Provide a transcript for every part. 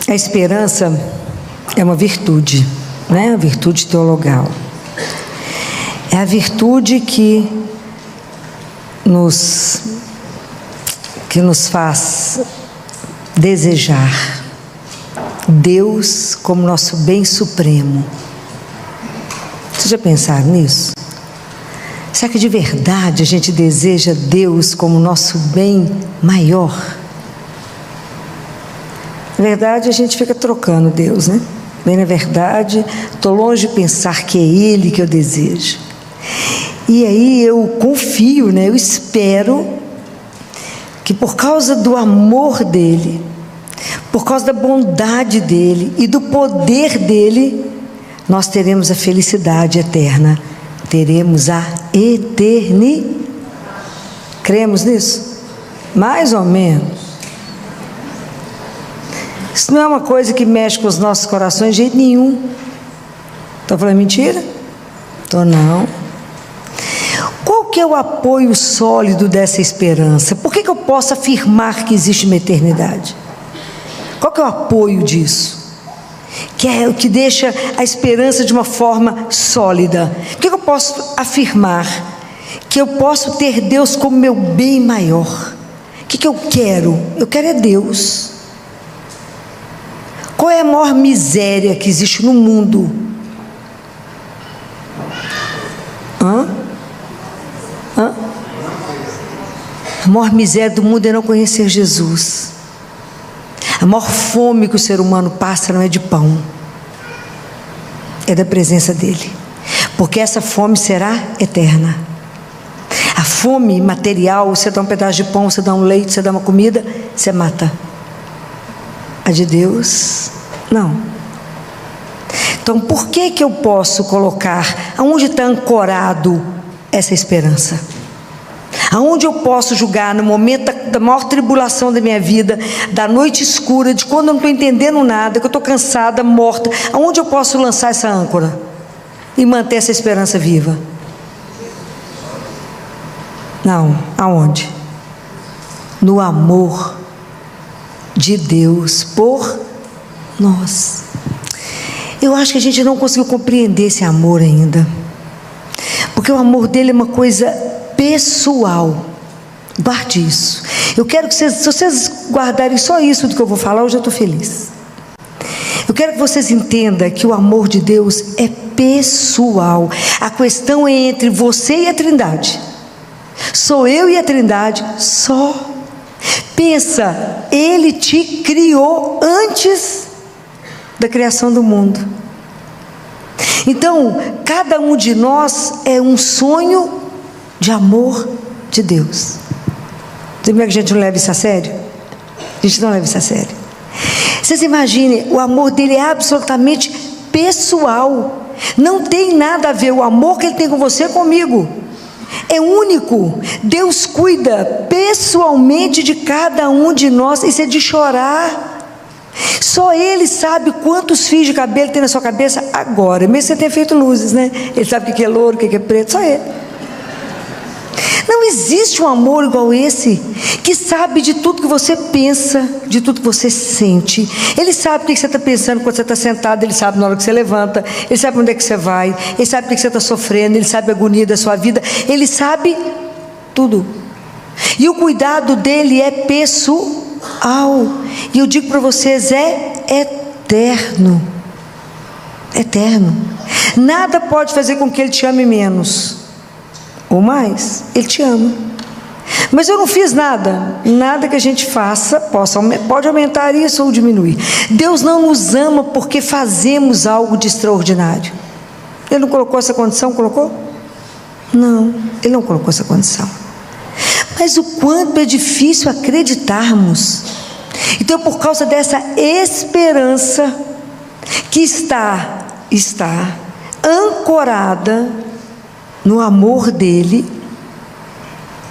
A esperança é uma virtude, né? A virtude teologal. É a virtude que nos faz desejar Deus como nosso bem supremo. Vocês já pensaram nisso? Será que de verdade a gente deseja Deus como nosso bem maior? Na verdade, a gente fica trocando Deus, né? Bem, na verdade, estou longe de pensar que é Ele que eu desejo. E aí eu confio, né? Eu espero que por causa do amor dEle, por causa da bondade dEle e do poder dEle, nós teremos a felicidade eterna, teremos a eternidade. Cremos nisso? Mais ou menos. Isso não é uma coisa que mexe com os nossos corações de jeito nenhum. Estou falando mentira? Estou não. Qual que é o apoio sólido dessa esperança? Por que eu posso afirmar que existe uma eternidade? Qual que é o apoio disso? Que é o que deixa a esperança de uma forma sólida. Por que eu posso afirmar que eu posso ter Deus como meu bem maior? O que eu quero? Eu quero é Deus. Qual é a maior miséria que existe no mundo? A maior miséria do mundo é não conhecer Jesus. A maior fome que o ser humano passa não é de pão, é da presença dEle, porque essa fome será eterna. A fome material, você dá um pedaço de pão, você dá um leite, você dá uma comida, você mata. A de Deus, não. Então, por que eu posso colocar, aonde está ancorado essa esperança? Aonde eu posso julgar no momento da maior tribulação da minha vida, da noite escura, de quando eu não estou entendendo nada, que eu estou cansada, morta, aonde eu posso lançar essa âncora e manter essa esperança viva? Não, aonde? No amor de Deus por nós. Eu acho que a gente não conseguiu compreender esse amor ainda, porque o amor dele é uma coisa pessoal. Guarde isso. Eu quero que vocês, se vocês guardarem só isso do que eu vou falar, eu já estou feliz. Eu quero que vocês entendam que o amor de Deus é pessoal. A questão é entre você e a Trindade. Sou eu e a Trindade só. Pensa, Ele te criou antes da criação do mundo. Então, cada um de nós é um sonho de amor de Deus. Você vê que a gente não leva isso a sério? A gente não leva isso a sério. Vocês imaginem, o amor dele é absolutamente pessoal. Não tem nada a ver o amor que ele tem com você comigo. É único. Deus cuida pessoalmente de cada um de nós. Isso é de chorar. Só Ele sabe quantos fios de cabelo tem na sua cabeça agora. Mesmo que você tenha feito luzes, né? Ele sabe o que é louro, o que é preto. Só Ele. Não existe um amor igual esse, que sabe de tudo que você pensa, de tudo que você sente. Ele sabe o que você está pensando quando você está sentado, Ele sabe na hora que você levanta, Ele sabe onde é que você vai, Ele sabe o que você está sofrendo, Ele sabe a agonia da sua vida, Ele sabe tudo. E o cuidado dEle é pessoal. E eu digo para vocês, é eterno. Eterno. Nada pode fazer com que Ele te ame menos ou mais. Ele te ama. Mas eu não fiz nada. Nada que a gente faça pode aumentar isso ou diminuir. Deus não nos ama porque fazemos algo de extraordinário. Ele não colocou essa condição? Colocou? Não, Ele não colocou essa condição. Mas o quanto é difícil acreditarmos. Então, por causa dessa esperança que está ancorada no amor dEle,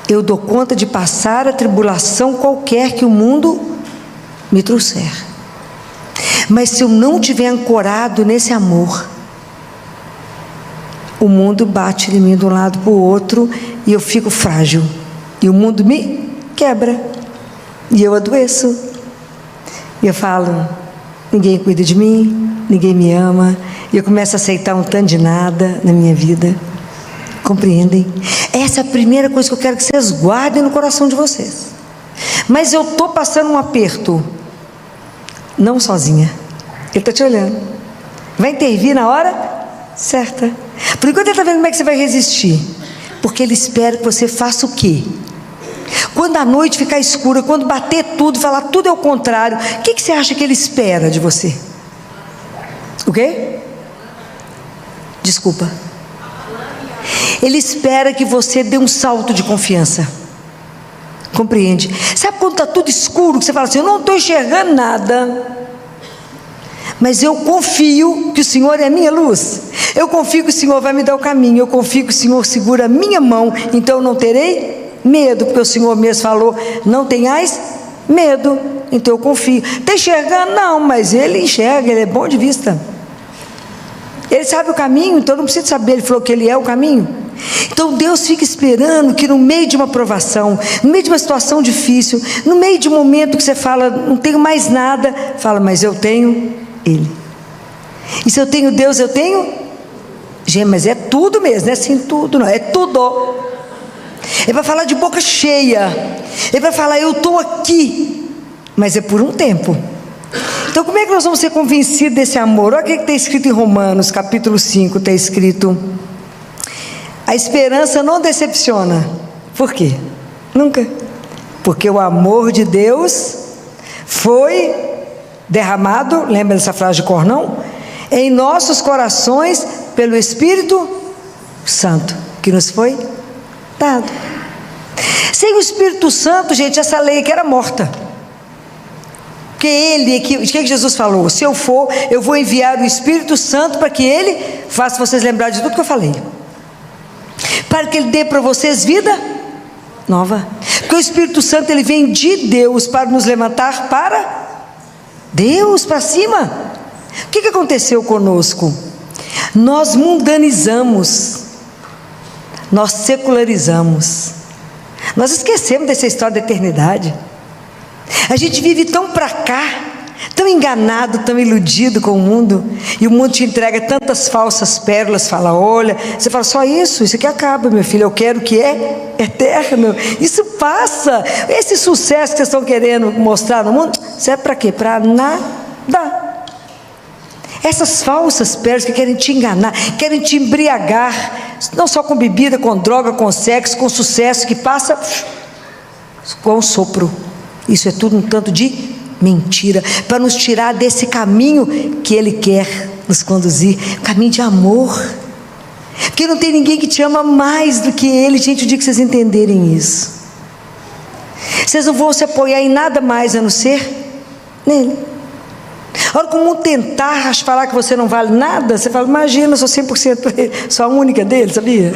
eu dou conta de passar a tribulação qualquer que o mundo me trouxer. Mas se eu não estiver ancorado nesse amor, o mundo bate em mim de um lado para o outro e eu fico frágil. E o mundo me quebra. E eu adoeço. E eu falo, ninguém cuida de mim, ninguém me ama, e eu começo a aceitar um tanto de nada na minha vida. Compreendem? Essa é a primeira coisa que eu quero que vocês guardem no coração de vocês. Mas eu estou passando um aperto, não sozinha, Ele está te olhando, vai intervir na hora certa. Por enquanto Ele está vendo como é que você vai resistir, porque Ele espera que você faça o quê? Quando a noite ficar escura, quando bater tudo, falar tudo é o contrário, o que você acha que Ele espera de você? O quê? Desculpa. Ele espera que você dê um salto de confiança. Compreende? Sabe quando está tudo escuro, que você fala assim, eu não estou enxergando nada, mas eu confio que o Senhor é a minha luz, eu confio que o Senhor vai me dar o caminho, eu confio que o Senhor segura a minha mão, então eu não terei medo, porque o Senhor mesmo falou, não tenhais medo, então eu confio. Está enxergando? Não, mas Ele enxerga, Ele é bom de vista, Ele sabe o caminho, então não precisa saber, Ele falou que Ele é o caminho. Então Deus fica esperando que no meio de uma provação, no meio de uma situação difícil, no meio de um momento que você fala, não tenho mais nada, fala, mas eu tenho Ele. E se eu tenho Deus, eu tenho? Gente, mas é tudo mesmo, não é assim tudo não, é tudo. Ele vai falar de boca cheia, Ele vai falar, eu estou aqui, mas é por um tempo. Então como é que nós vamos ser convencidos desse amor? Olha o que está escrito em Romanos capítulo 5, está escrito, a esperança não decepciona. Por quê? Nunca. Porque o amor de Deus foi derramado, lembra dessa frase de Cornão? Em nossos corações pelo Espírito Santo, que nos foi dado. Sem o Espírito Santo, gente, essa lei aqui era morta. Porque Ele, o que Jesus falou? Se eu for, eu vou enviar o Espírito Santo para que Ele faça vocês lembrar de tudo que eu falei, para que Ele dê para vocês vida nova. Porque o Espírito Santo, ele vem de Deus para nos levantar para Deus, para cima. O que aconteceu conosco? Nós mundanizamos, nós secularizamos, nós esquecemos dessa história da eternidade. A gente vive tão para cá, tão enganado, tão iludido com o mundo, e o mundo te entrega tantas falsas pérolas, fala, olha, você fala, só isso aqui acaba, meu filho, eu quero o que é eterno, isso passa. Esse sucesso que vocês estão querendo mostrar no mundo, serve para quê? Para nada. Essas falsas pérolas que querem te enganar, querem te embriagar, não só com bebida, com droga, com sexo, com sucesso, que passa com um sopro. Isso é tudo um tanto de mentira, para nos tirar desse caminho que Ele quer nos conduzir, caminho de amor, porque não tem ninguém que te ama mais do que Ele. Gente, o dia que vocês entenderem isso, vocês não vão se apoiar em nada mais a não ser nele. Olha como tentar falar que você não vale nada, você fala, imagina, eu sou 100% sou a única dele, sabia?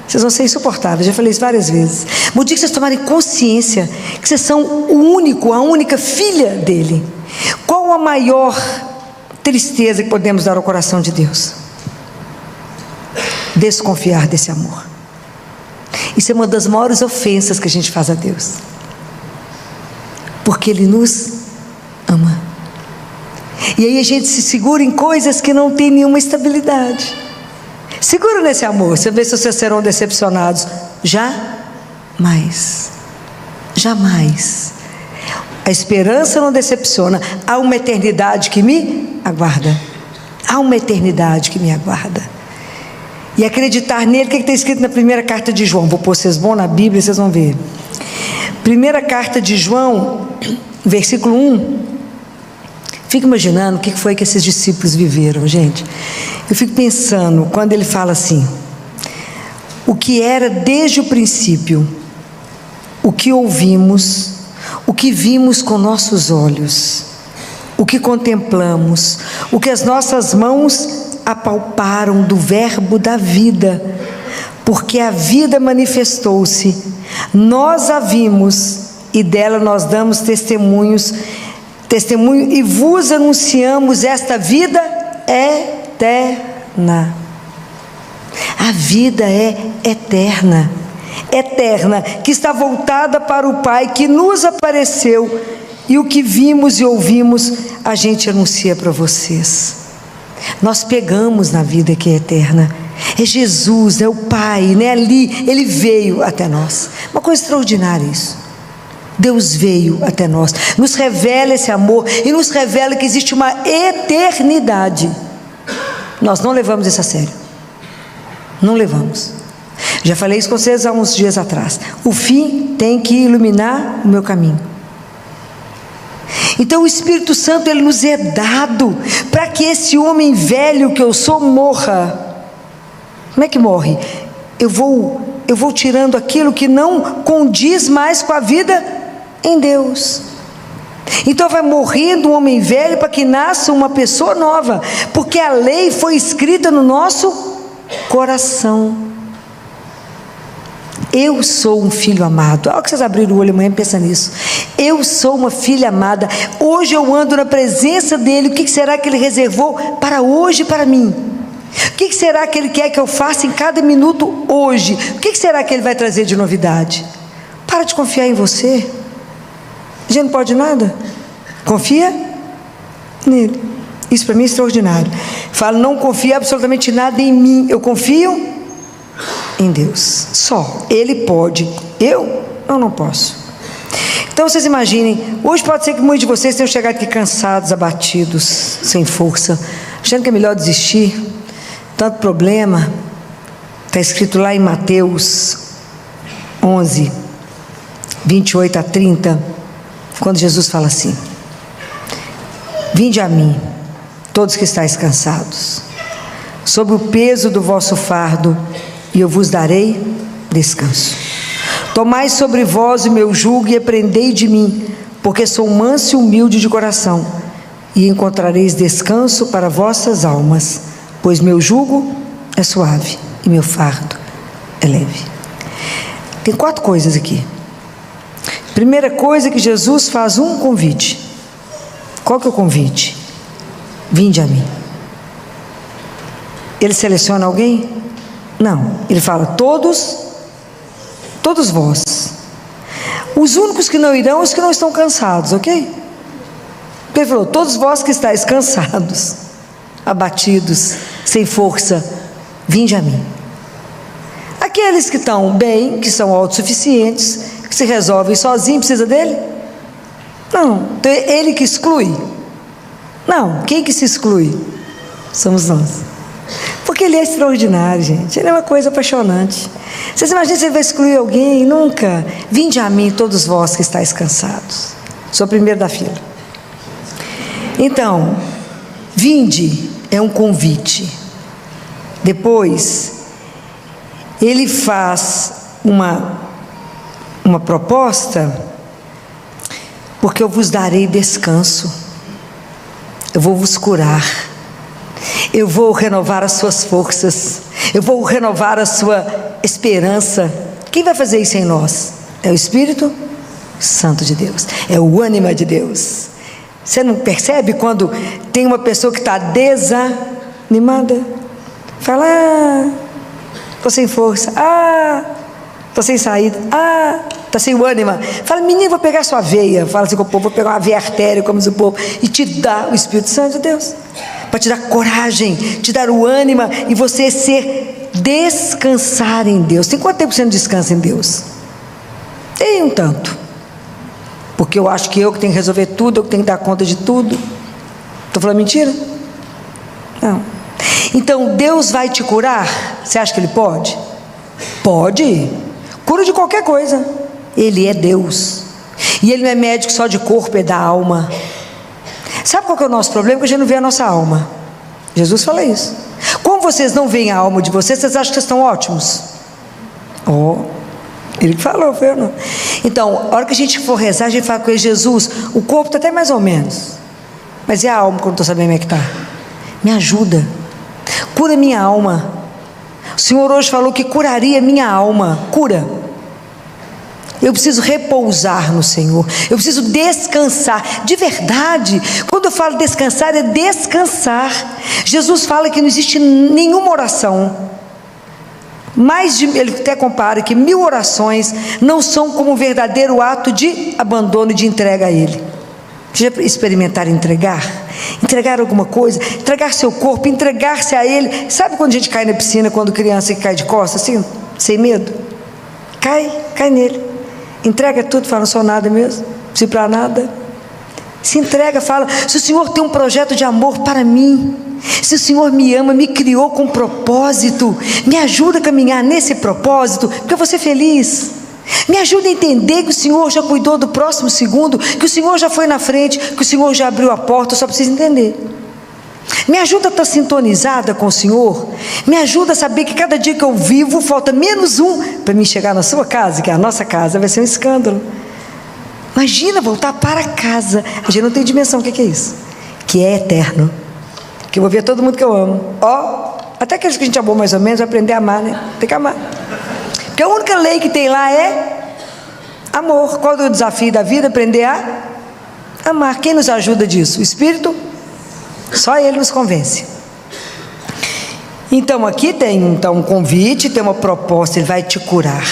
Vocês vão ser insuportáveis, já falei isso várias vezes. Mas o dia que vocês tomarem consciência que vocês são o único, a única filha dele, qual a maior tristeza que podemos dar ao coração de Deus? Desconfiar desse amor. Isso é uma das maiores ofensas que a gente faz a Deus, porque Ele nos ama, e aí a gente se segura em coisas que não tem nenhuma estabilidade. Segura nesse amor, você vê se vocês serão decepcionados. Jamais, jamais. A esperança não decepciona. Há uma eternidade que me aguarda, há uma eternidade que me aguarda. E acreditar nele, o que está escrito na primeira carta de João? Vou pôr vocês bom na Bíblia, vocês vão ver. Primeira carta de João, versículo 1. Fico imaginando o que foi que esses discípulos viveram, gente. Eu fico pensando, quando ele fala assim, o que era desde o princípio, o que ouvimos, o que vimos com nossos olhos, o que contemplamos, o que as nossas mãos apalparam do verbo da vida, porque a vida manifestou-se, nós a vimos e dela nós damos testemunho e vos anunciamos esta vida eterna. A vida é eterna, que está voltada para o Pai, que nos apareceu e o que vimos e ouvimos, a gente anuncia para vocês. Nós pegamos na vida que é eterna. É Jesus, é o Pai, né? Ali, Ele veio até nós. Uma coisa extraordinária isso. Deus veio até nós, nos revela esse amor e nos revela que existe uma eternidade. Nós não levamos isso a sério. Não levamos. Já falei isso com vocês há uns dias atrás. O fim tem que iluminar o meu caminho. Então o Espírito Santo, ele nos é dado para que esse homem velho que eu sou morra. Como é que morre? Eu vou tirando aquilo que não condiz mais com a vida em Deus. Então vai morrendo um homem velho para que nasça uma pessoa nova, porque a lei foi escrita no nosso coração. Eu sou um filho amado. Olha que vocês abriram o olho amanhã e pensam nisso. Eu sou uma filha amada. Hoje eu ando na presença dele. O que será que ele reservou para hoje para mim? O que será que ele quer que eu faça em cada minuto hoje? O que será que ele vai trazer de novidade? Para de confiar em você. A gente não pode nada. Confia nele. Isso para mim é extraordinário. Falo, não confia absolutamente nada em mim. Eu confio em Deus. Só. Ele pode. Eu não posso. Então vocês imaginem, hoje pode ser que muitos de vocês tenham chegado aqui cansados, abatidos, sem força, achando que é melhor desistir. Tanto problema. Está escrito lá em Mateus 11, 28 a 30, quando Jesus fala assim: vinde a mim, todos que estáis cansados, sob o peso do vosso fardo, e eu vos darei descanso. Tomai sobre vós o meu jugo e aprendei de mim, porque sou manso e humilde de coração, e encontrareis descanso para vossas almas, pois meu jugo é suave e meu fardo é leve. Tem 4 coisas aqui. Primeira coisa, que Jesus faz um convite. Qual que é o convite? Vinde a mim. Ele seleciona alguém? Não, ele fala todos vós. Os únicos que não irão, os que não estão cansados, ok? Ele falou, todos vós que estáis cansados, abatidos, sem força, vinde a mim. Aqueles que estão bem, que são autossuficientes, que se resolvem sozinhos, precisa dele? Não. Então, ele que exclui? Não. Quem que se exclui? Somos nós. Porque ele é extraordinário, gente. Ele é uma coisa apaixonante. Vocês imaginam se ele vai excluir alguém? Nunca. Vinde a mim, todos vós que estáis cansados. Sou o primeiro da fila. Então, vinde é um convite. Depois, ele faz uma proposta, porque eu vos darei descanso. Eu vou vos curar. Eu vou renovar as suas forças. Eu vou renovar a sua esperança. Quem vai fazer isso em nós? É o Espírito Santo de Deus. É o ânima de Deus. Você não percebe quando tem uma pessoa que está desanimada? Fala, estou sem força. Estou sem saída. Está sem o ânima. Fala, menino, vou pegar sua veia. Fala assim com o povo, vou pegar uma veia artéria, como diz o povo, e te dá o Espírito Santo de Deus. Para te dar coragem, te dar o ânima, e você descansar em Deus. Tem quanto tempo você não descansa em Deus? Tem um tanto. Porque eu acho que eu que tenho que resolver tudo, eu que tenho que dar conta de tudo. Estou falando mentira? Não. Então, Deus vai te curar? Você acha que Ele pode? Pode. Cura de qualquer coisa. Ele é Deus. E Ele não é médico só de corpo, é da alma. Sabe qual que é o nosso problema? Que a gente não vê a nossa alma. Jesus fala isso. Como vocês não veem a alma de vocês, vocês acham que vocês estão ótimos? Ele que falou, foi ou não? Então, a hora que a gente for rezar, a gente fala com ele, Jesus, o corpo está até mais ou menos, mas e a alma, que eu não estou sabendo como é que está? Me ajuda, cura minha alma. O Senhor hoje falou que curaria minha alma. Cura. Eu preciso repousar no Senhor. Eu preciso descansar. De verdade. Quando eu falo descansar, é descansar. Jesus fala que não existe nenhuma oração. Ele até compara que 1000 orações não são como um verdadeiro ato de abandono e de entrega a Ele. Já experimentaram entregar alguma coisa, entregar seu corpo, entregar-se a Ele? Sabe quando a gente cai na piscina, quando criança que cai de costas, assim, sem medo? Cai nele, entrega tudo, fala, não sou nada mesmo, não preciso para nada. Se entrega, fala, se o Senhor tem um projeto de amor para mim, se o Senhor me ama, me criou com propósito, me ajuda a caminhar nesse propósito, porque eu vou ser feliz. Me ajuda a entender que o Senhor já cuidou do próximo segundo, que o Senhor já foi na frente, que o Senhor já abriu a porta, eu só preciso entender. Me ajuda a estar sintonizada com o Senhor, me ajuda a saber que cada dia que eu vivo, falta menos um para mim chegar na sua casa, que é a nossa casa, vai ser um escândalo. Imagina voltar para casa, a gente não tem dimensão, o que é isso? Que é eterno, que eu vou ver todo mundo que eu amo, até aqueles que a gente amou mais ou menos, vai aprender a amar, né? Tem que amar. Porque a única lei que tem lá é amor. Qual é o desafio da vida? Aprender a amar. Quem nos ajuda disso? O Espírito? Só Ele nos convence. Então aqui tem um convite, tem uma proposta, Ele vai te curar.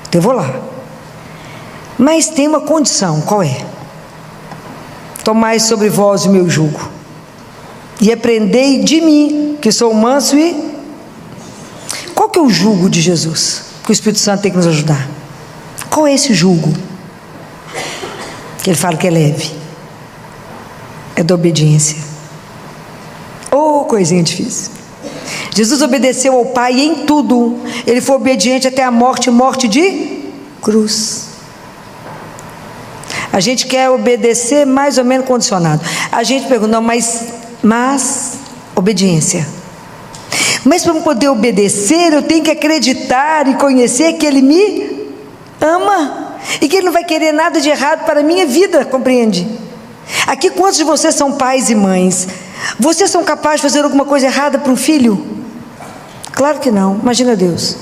Então eu vou lá. Mas tem uma condição, qual é? Tomai sobre vós o meu jugo e aprendei de mim, que sou manso e... Qual que é o jugo de Jesus? Que o Espírito Santo tem que nos ajudar. Qual é esse jugo? Que Ele fala que é leve. É da obediência. Coisinha difícil. Jesus obedeceu ao Pai em tudo. Ele foi obediente até a morte de cruz. A gente quer obedecer mais ou menos condicionado. A gente pergunta, não, mas obediência. Mas para eu poder obedecer, eu tenho que acreditar e conhecer que Ele me ama e que Ele não vai querer nada de errado para a minha vida, compreende? Aqui, quantos de vocês são pais e mães? Vocês são capazes de fazer alguma coisa errada para um filho? Claro que não. Imagina Deus,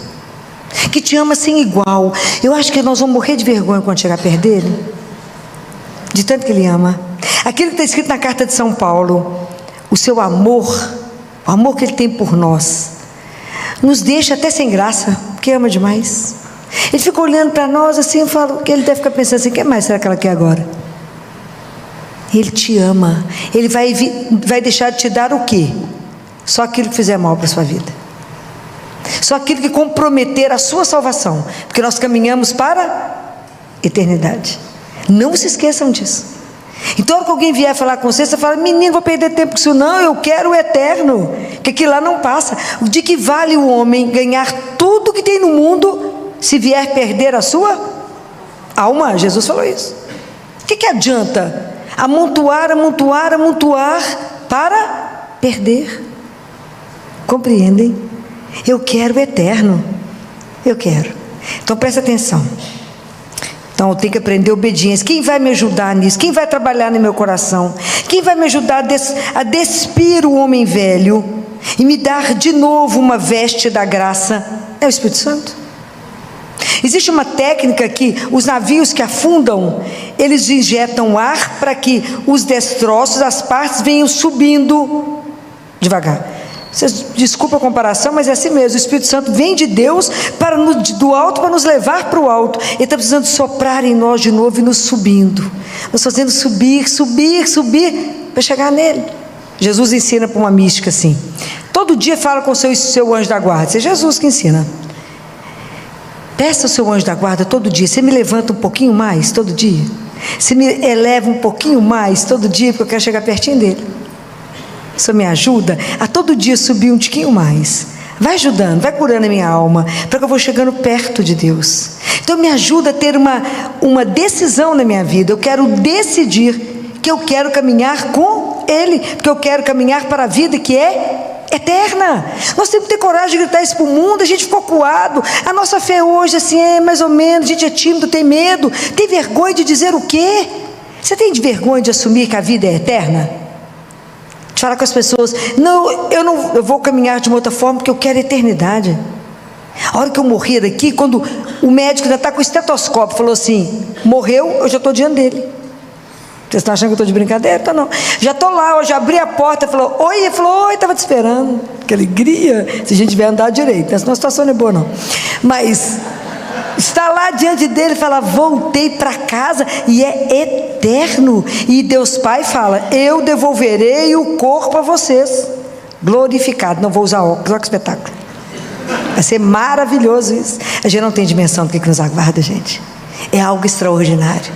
que te ama sem igual. Eu acho que nós vamos morrer de vergonha quando chegar perto dele, de tanto que Ele ama. Aquilo que está escrito na carta de São Paulo, o seu amor, o amor que Ele tem por nós, nos deixa até sem graça, porque ama demais. Ele fica olhando para nós assim, eu falo que Ele deve ficar pensando assim, o que mais será que ela quer agora? Ele te ama. Ele vai deixar de te dar o quê? Só aquilo que fizer mal para a sua vida, só aquilo que comprometer a sua salvação, porque nós caminhamos para a eternidade. Não se esqueçam disso. Então, quando alguém vier falar com você, você fala, menino, vou perder tempo com isso não, eu quero o eterno, que aquilo lá não passa. De que vale o homem ganhar tudo que tem no mundo, se vier perder a sua alma? Jesus falou isso. O que adianta amontoar para perder? Compreendem? Eu quero o eterno, eu quero. Então presta atenção. Então eu tenho que aprender obediência. Quem vai me ajudar nisso? Quem vai trabalhar no meu coração? Quem vai me ajudar a despir o homem velho e me dar de novo uma veste da graça? É o Espírito Santo. Existe uma técnica que os navios que afundam, eles injetam ar para que os destroços, as partes venham subindo devagar. Vocês desculpa a comparação, mas é assim mesmo. O Espírito Santo vem de Deus do alto para nos levar para o alto. Ele está precisando soprar em nós de novo e nos subindo, nos fazendo subir para chegar nele. Jesus ensina para uma mística assim, todo dia fala com o seu anjo da guarda. Isso é Jesus que ensina. Peça ao seu anjo da guarda todo dia, você me levanta um pouquinho mais todo dia, você me eleva um pouquinho mais todo dia, porque eu quero chegar pertinho dele. Isso me ajuda a todo dia subir um tiquinho mais. Vai ajudando, vai curando a minha alma, para que eu vou chegando perto de Deus. Então me ajuda a ter uma decisão na minha vida. Eu quero decidir que eu quero caminhar com Ele, porque eu quero caminhar para a vida que é eterna. Nós temos que ter coragem de gritar isso para o mundo. A gente ficou coado. A nossa fé hoje assim é mais ou menos. A gente é tímido, tem medo, tem vergonha de dizer o quê? Você tem vergonha de assumir que a vida é eterna? De falar com as pessoas, eu vou caminhar de uma outra forma, porque eu quero eternidade. A hora que eu morrer daqui, quando o médico ainda está com o estetoscópio, falou assim, morreu, eu já estou diante dele. Vocês estão achando que eu estou de brincadeira? Então não. Já estou lá, eu já abri a porta, falou, oi, ele falou, oi, estava te esperando. Que alegria, se a gente tiver andado direito. Essa situação não é boa não. Mas está lá diante dele e fala: voltei para casa, e é eterno. E Deus Pai fala: eu devolverei o corpo a vocês, glorificado. Não vou usar óculos, olha que espetáculo. Vai ser maravilhoso isso. A gente não tem dimensão do que nos aguarda, gente. É algo extraordinário.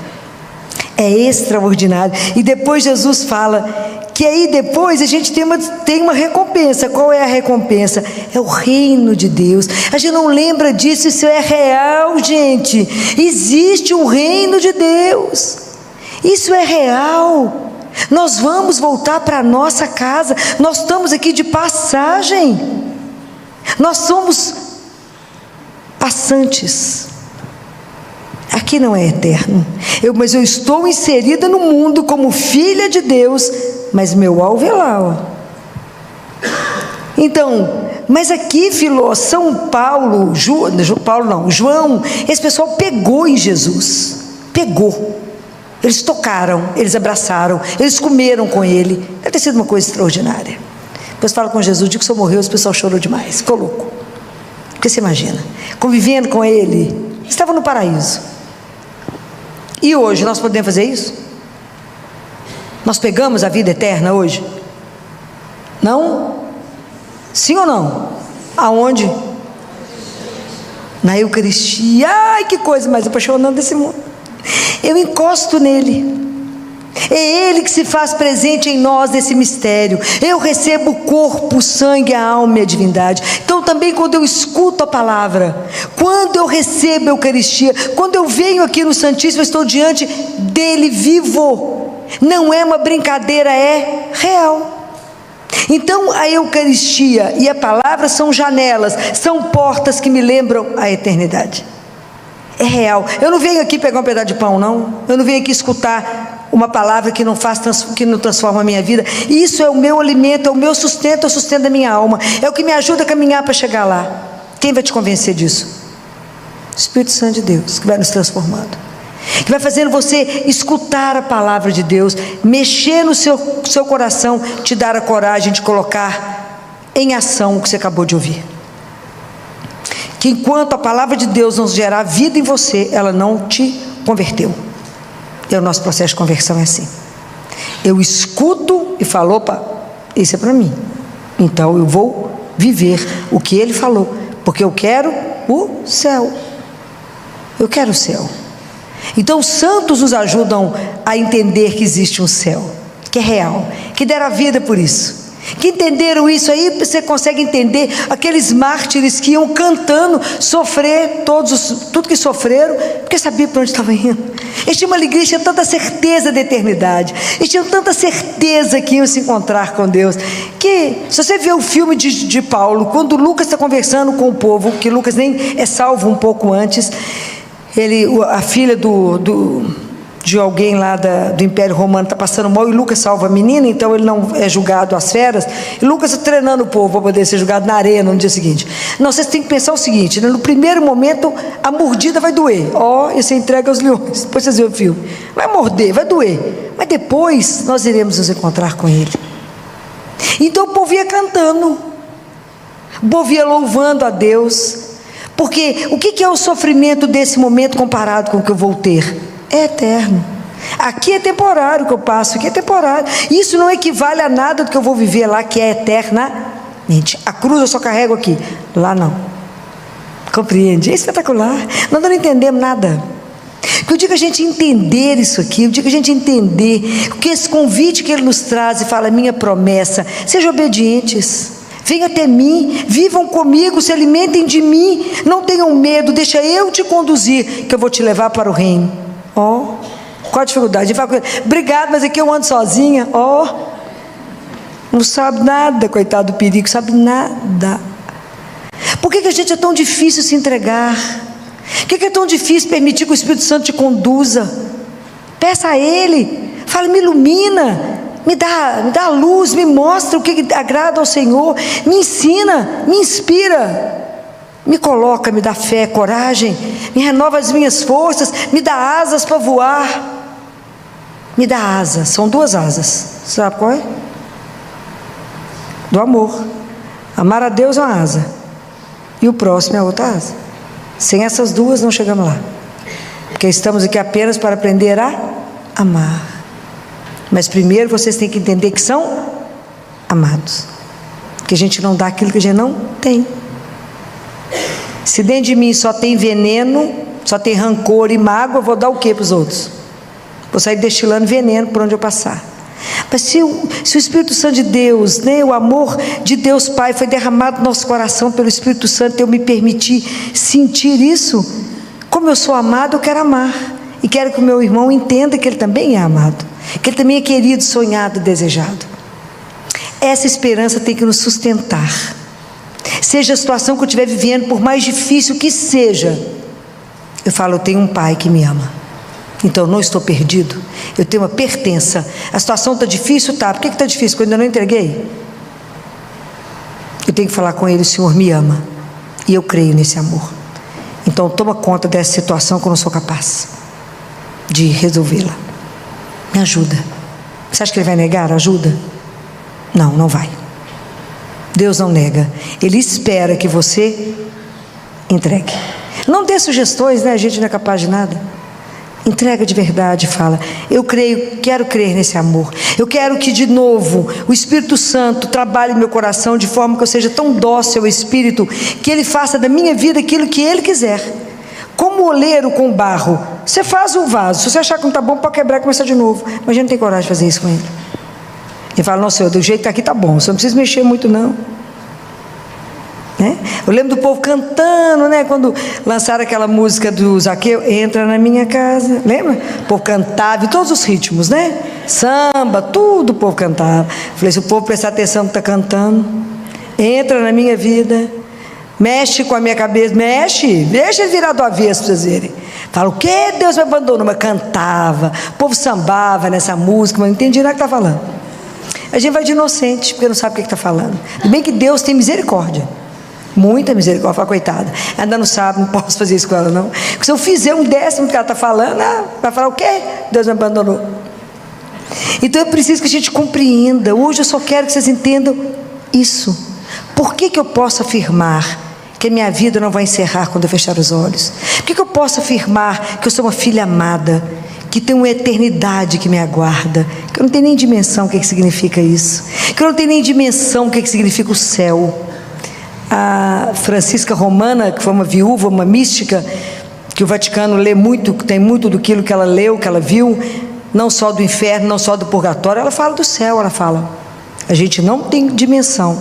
É extraordinário. E depois Jesus fala que aí depois a gente tem uma recompensa. Qual é a recompensa? É o reino de Deus. A gente não lembra disso, isso é real, gente. Existe o reino de Deus. Isso é real. Nós vamos voltar para a nossa casa. Nós estamos aqui de passagem. Nós somos passantes. Aqui não é eterno. Mas eu estou inserida no mundo como filha de Deus, mas meu alvo é lá, ó. Então, mas aqui, São Paulo, João, esse pessoal pegou em Jesus. Pegou. Eles tocaram, eles abraçaram, eles comeram com ele. Deve ter sido uma coisa extraordinária. Depois fala com Jesus, diz que o senhor morreu, o pessoal chorou demais, ficou louco. Porque você imagina, convivendo com ele, estava no paraíso. E hoje nós podemos fazer isso? Nós pegamos a vida eterna hoje? Não? Sim ou não? Aonde? Na Eucaristia. Ai, que coisa mais apaixonante desse mundo. Eu encosto nele. É Ele que se faz presente em nós nesse mistério. Eu recebo o corpo, o sangue, a alma e a divindade. Então também quando eu escuto a palavra, quando eu recebo a Eucaristia, quando eu venho aqui no Santíssimo, eu estou diante dele vivo. Não é uma brincadeira, é real. Então a Eucaristia e a palavra são janelas, são portas que me lembram a eternidade. É real. Eu não venho aqui pegar um pedaço de pão, não. Eu não venho aqui escutar uma palavra que não transforma a minha vida. Isso é o meu alimento, é o meu sustento, é o sustento da minha alma. É o que me ajuda a caminhar para chegar lá. Quem vai te convencer disso? O Espírito Santo de Deus, que vai nos transformando, que vai fazendo você escutar a palavra de Deus, mexer no seu coração, te dar a coragem de colocar em ação o que você acabou de ouvir. Que enquanto a palavra de Deus não gerar vida em você, ela não te converteu. E o nosso processo de conversão é assim. Eu escuto e falo: opa, isso é para mim. Então eu vou viver o que ele falou, porque eu quero o céu. Eu quero o céu. Então os santos nos ajudam a entender que existe um céu, que é real, que deram a vida por isso. Que entenderam isso aí, você consegue entender aqueles mártires que iam cantando, sofrer, tudo que sofreram, porque sabia para onde estava indo. Eles tinham uma alegria, tinham tanta certeza da eternidade, eles tinham tanta certeza que iam se encontrar com Deus, que se você ver o filme de Paulo, quando Lucas está conversando com o povo, que Lucas nem é salvo um pouco antes, a filha de alguém lá do Império Romano está passando mal, e Lucas salva a menina, então ele não é julgado às feras, e Lucas está treinando o povo para poder ser julgado na arena no dia seguinte. Não, vocês têm que pensar o seguinte, né? No primeiro momento a mordida vai doer, e você entrega aos leões, depois vocês veem o filme, vai morder, vai doer, mas depois nós iremos nos encontrar com ele. Então o povo ia cantando, o povo ia louvando a Deus, porque o que é o sofrimento desse momento comparado com o que eu vou ter? É eterno. Aqui é temporário, o que eu passo aqui é temporário. Isso não equivale a nada do que eu vou viver lá, que é eternamente. A cruz eu só carrego aqui, lá não. Compreende? É espetacular. Nós não entendemos nada. Porque o dia que a gente entender isso aqui, o dia que a gente entender que esse convite que ele nos traz e fala: minha promessa, sejam obedientes, venham até mim, vivam comigo, se alimentem de mim, não tenham medo, deixa eu te conduzir, que eu vou te levar para o reino. Qual a dificuldade? Ele fala: obrigado, mas aqui eu ando sozinha. Não sabe nada, coitado do perigo, sabe nada. Por que a gente é tão difícil se entregar? Por que é tão difícil permitir que o Espírito Santo te conduza? Peça a Ele, fala: me ilumina, me dá luz, me mostra o que agrada ao Senhor, me ensina, me inspira. Me coloca, me dá fé, coragem, me renova as minhas forças, me dá asas para voar. Me dá asas, são duas asas, sabe qual é? Do amor. Amar a Deus é uma asa, e o próximo é a outra asa. Sem essas duas não chegamos lá. Porque estamos aqui apenas para aprender a amar. Mas primeiro vocês têm que entender que são amados. Que a gente não dá aquilo que a gente não tem. Se dentro de mim só tem veneno, só tem rancor e mágoa, eu vou dar o que para os outros? Vou sair destilando veneno por onde eu passar. Mas se o Espírito Santo de Deus, né, o amor de Deus Pai foi derramado no nosso coração pelo Espírito Santo, eu me permiti sentir isso, como eu sou amado, eu quero amar. E quero que o meu irmão entenda que ele também é amado, que ele também é querido, sonhado, desejado. Essa esperança tem que nos sustentar. Seja a situação que eu estiver vivendo, por mais difícil que seja, eu falo, eu tenho um Pai que me ama. Então eu não estou perdido, eu tenho uma pertença. A situação está difícil? Tá. Por que está difícil? Porque eu ainda não entreguei. Eu tenho que falar com Ele, o Senhor me ama, e eu creio nesse amor. Então toma conta dessa situação que eu não sou capaz de resolvê-la. Me ajuda. Você acha que Ele vai negar a ajuda? Não, não vai. Deus não nega. Ele espera que você entregue. Não dê sugestões, né? A gente não é capaz de nada. Entrega de verdade, fala, eu creio, quero crer nesse amor. Eu quero que de novo o Espírito Santo trabalhe no meu coração de forma que eu seja tão dócil ao Espírito, que Ele faça da minha vida aquilo que Ele quiser. Como o oleiro com barro, você faz um vaso, se você achar que não está bom, pode quebrar e começar de novo. Mas a gente não tem coragem de fazer isso com Ele. Ele fala, não, Senhor, do jeito que está aqui está bom, você não precisa mexer muito não. Né? Eu lembro do povo cantando, né? Quando lançaram aquela música do Zaqueu, entra na minha casa, lembra? O povo cantava, e todos os ritmos, né? Samba, tudo o povo cantava. Falei, se o povo prestar atenção no que está cantando, entra na minha vida, mexe com a minha cabeça, mexe, deixa ele virar do avesso para vocês verem. Fala, o que? Deus me abandonou, mas cantava, o povo sambava nessa música, mas não entendia nada que está falando. A gente vai de inocente, porque não sabe o que está falando. E bem que Deus tem misericórdia. Muita misericórdia, fala, coitada, ainda não sabe, não posso fazer isso com ela não, porque se eu fizer um décimo do que ela está falando, vai falar o quê? Deus me abandonou. Então é preciso que a gente compreenda. Hoje eu só quero que vocês entendam isso. Por que eu posso afirmar que a minha vida não vai encerrar quando eu fechar os olhos? Por que eu posso afirmar que eu sou uma filha amada, que tem uma eternidade que me aguarda, que eu não tenho nem dimensão o que significa isso, que eu não tenho nem dimensão o que significa o céu? A Francisca Romana, que foi uma viúva, uma mística, que o Vaticano lê muito, tem muito do que ela leu, que ela viu, não só do inferno, não só do purgatório, ela fala do céu, ela fala, a gente não tem dimensão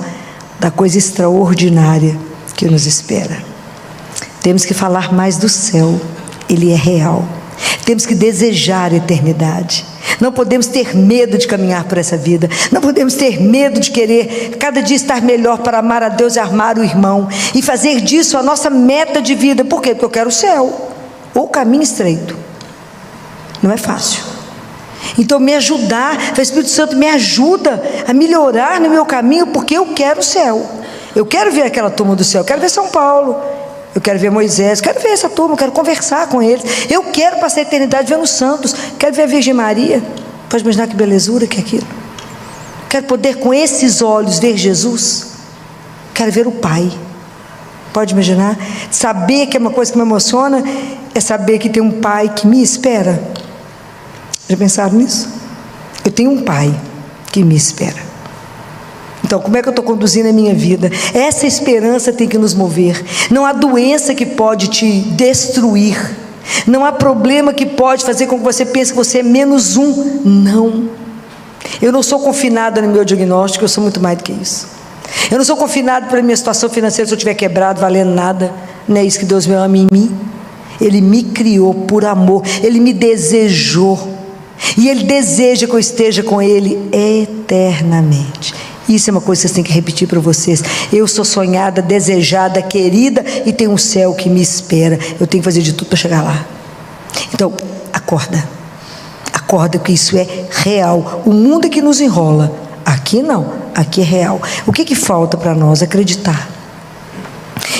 da coisa extraordinária que nos espera. Temos que falar mais do céu, ele é real. Temos que desejar a eternidade. Não podemos ter medo de caminhar por essa vida. Não podemos ter medo de querer cada dia estar melhor para amar a Deus e amar o irmão. E fazer disso a nossa meta de vida. Por quê? Porque eu quero o céu. Ou o caminho estreito. Não é fácil. Então me ajudar, o Espírito Santo me ajuda a melhorar no meu caminho, porque eu quero o céu. Eu quero ver aquela turma do céu. Eu quero ver São Paulo. Eu quero ver Moisés, quero ver essa turma, quero conversar com eles. Eu quero passar a eternidade vendo os santos. Quero ver a Virgem Maria. Pode imaginar que belezura que é aquilo. Quero poder com esses olhos ver Jesus. Quero ver o Pai. Pode imaginar? Saber que é uma coisa que me emociona é saber que tem um Pai que me espera. Já pensaram nisso? Eu tenho um Pai que me espera. Então, como é que eu estou conduzindo a minha vida? Essa esperança tem que nos mover. Não há doença que pode te destruir. Não há problema que pode fazer com que você pense que você é menos um. Não. Eu não sou confinada no meu diagnóstico, eu sou muito mais do que isso. Eu não sou confinado pela minha situação financeira, se eu estiver quebrado, valendo nada. Não é isso que Deus me ama em mim. Ele me criou por amor. Ele me desejou. E Ele deseja que eu esteja com Ele eternamente. Isso é uma coisa que vocês têm que repetir para vocês. Eu sou sonhada, desejada, querida, e tem um céu que me espera. Eu tenho que fazer de tudo para chegar lá. Então, acorda. Acorda que isso é real. O mundo é que nos enrola. Aqui não, aqui é real. O que falta para nós? Acreditar.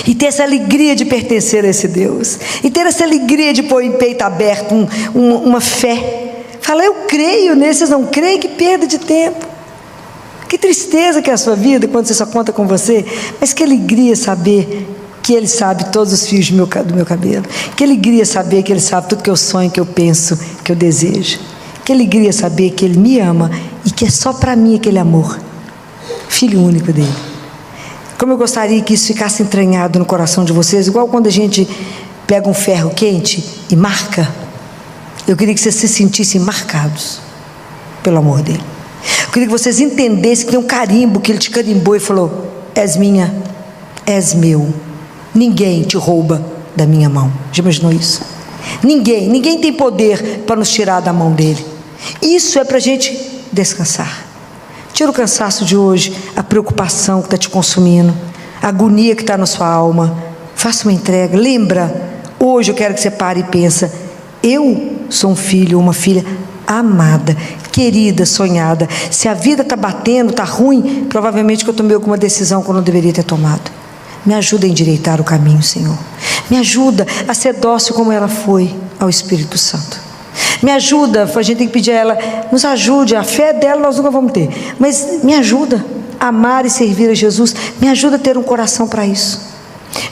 E ter essa alegria de pertencer a esse Deus. E ter essa alegria de pôr em peito aberto uma fé. Fala, eu creio nele, vocês não creem, que perda de tempo. Que tristeza que é a sua vida quando você só conta com você, mas que alegria saber que Ele sabe todos os fios do meu cabelo. Que alegria saber que Ele sabe tudo que eu sonho, que eu penso, que eu desejo. Que alegria saber que Ele me ama e que é só para mim aquele amor. Filho único dEle. Como eu gostaria que isso ficasse entranhado no coração de vocês, igual quando a gente pega um ferro quente e marca. Eu queria que vocês se sentissem marcados pelo amor dEle. Eu queria que vocês entendessem que tem um carimbo, que Ele te carimbou e falou: és minha, és meu. Ninguém te rouba da minha mão. Já imaginou isso? Ninguém tem poder para nos tirar da mão dEle. Isso é para a gente descansar. Tira o cansaço de hoje, a preocupação que está te consumindo, a agonia que está na sua alma. Faça uma entrega. Lembra, hoje eu quero que você pare e pense: eu sou um filho, uma filha amada, querida, sonhada. Se a vida está batendo, está ruim, provavelmente que eu tomei alguma decisão que eu não deveria ter tomado. Me ajuda a endireitar o caminho, Senhor. Me ajuda a ser dócil como ela foi ao Espírito Santo. Me ajuda, a gente tem que pedir a ela, nos ajude, a fé dela nós nunca vamos ter, mas me ajuda a amar e servir a Jesus. Me ajuda a ter um coração para isso.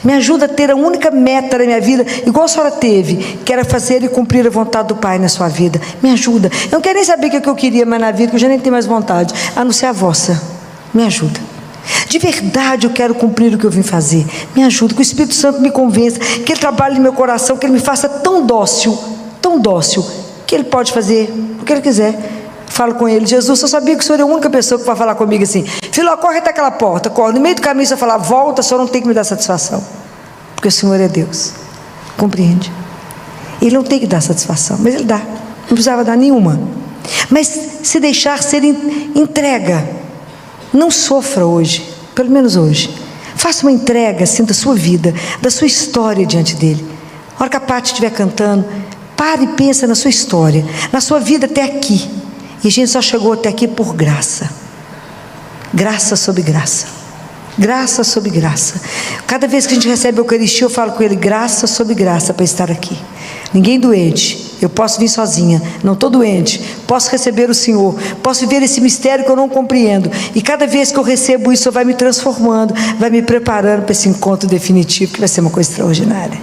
Me ajuda a ter a única meta da minha vida, igual a senhora teve, que era fazer e cumprir a vontade do Pai na sua vida. Me ajuda. Eu não quero nem saber o que eu queria mais na vida, que eu já nem tenho mais vontade, a não ser a vossa. Me ajuda. De verdade eu quero cumprir o que eu vim fazer. Me ajuda, que o Espírito Santo me convença, que Ele trabalhe no meu coração, que Ele me faça tão dócil, que Ele pode fazer o que Ele quiser. Falo com Ele: Jesus, eu sabia que o Senhor é a única pessoa que vai falar comigo assim: filho, corre até aquela porta, corre. No meio do caminho você vai falar: volta, o Senhor não tem que me dar satisfação, porque o Senhor é Deus. Compreende? Ele não tem que dar satisfação, mas Ele dá. Não precisava dar nenhuma. Mas se deixar ser entrega. Não sofra hoje, pelo menos hoje. Faça uma entrega assim da sua vida, da sua história diante dEle. A hora que a Pati estiver cantando, pare e pensa na sua história, na sua vida até aqui. E a gente só chegou até aqui por graça. Graça sobre graça. Graça sobre graça. Cada vez que a gente recebe a Eucaristia, eu falo com Ele: graça sobre graça para estar aqui. Ninguém doente. Eu posso vir sozinha, não estou doente. Posso receber o Senhor. Posso viver esse mistério que eu não compreendo. E cada vez que eu recebo isso, vai me transformando, vai me preparando para esse encontro definitivo, que vai ser uma coisa extraordinária.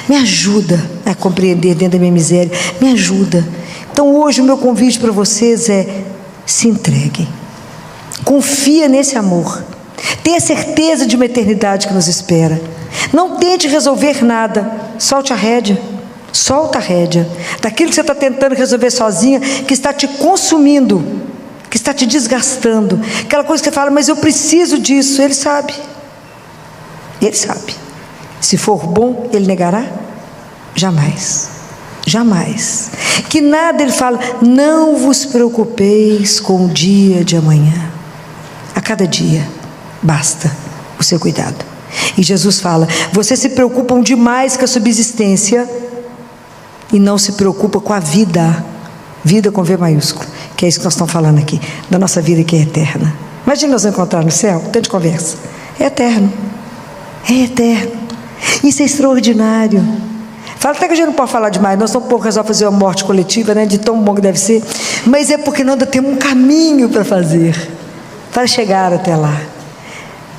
Me ajuda a compreender dentro da minha miséria. Me ajuda. Então hoje o meu convite para vocês é: se entreguem. Confia nesse amor. Tenha certeza de uma eternidade que nos espera. Não tente resolver nada. Solte a rédea. Solta a rédea daquilo que você está tentando resolver sozinha, que está te consumindo, que está te desgastando. Aquela coisa que você fala: mas eu preciso disso. Ele sabe. Ele sabe. Se for bom, Ele negará? Jamais. Jamais. Que nada Ele fala: não vos preocupeis com o dia de amanhã. A cada dia basta o seu cuidado. E Jesus fala: vocês se preocupam demais com a subsistência e não se preocupa com a vida. Vida com V maiúsculo, que é isso que nós estamos falando aqui, da nossa vida que é eterna. Imagina nós encontrar no céu, tanto de conversa. É eterno. É eterno. Isso é extraordinário. Fala até que a gente não pode falar demais, nós não podemos resolver fazer uma morte coletiva, né, de tão bom que deve ser, mas é porque nós ainda temos um caminho para fazer, para chegar até lá.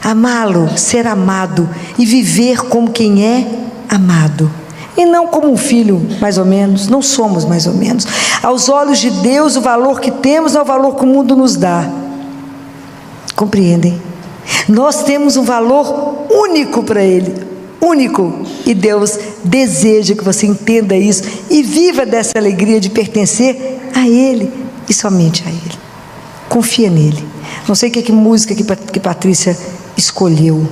Amá-lo, ser amado e viver como quem é amado. E não como um filho, mais ou menos. Não somos mais ou menos. Aos olhos de Deus, o valor que temos é o valor que o mundo nos dá. Compreendem? Nós temos um valor único para Ele. Único. E Deus deseja que você entenda isso e viva dessa alegria de pertencer a Ele e somente a Ele. Confia nele. Não sei que música que Patrícia escolheu,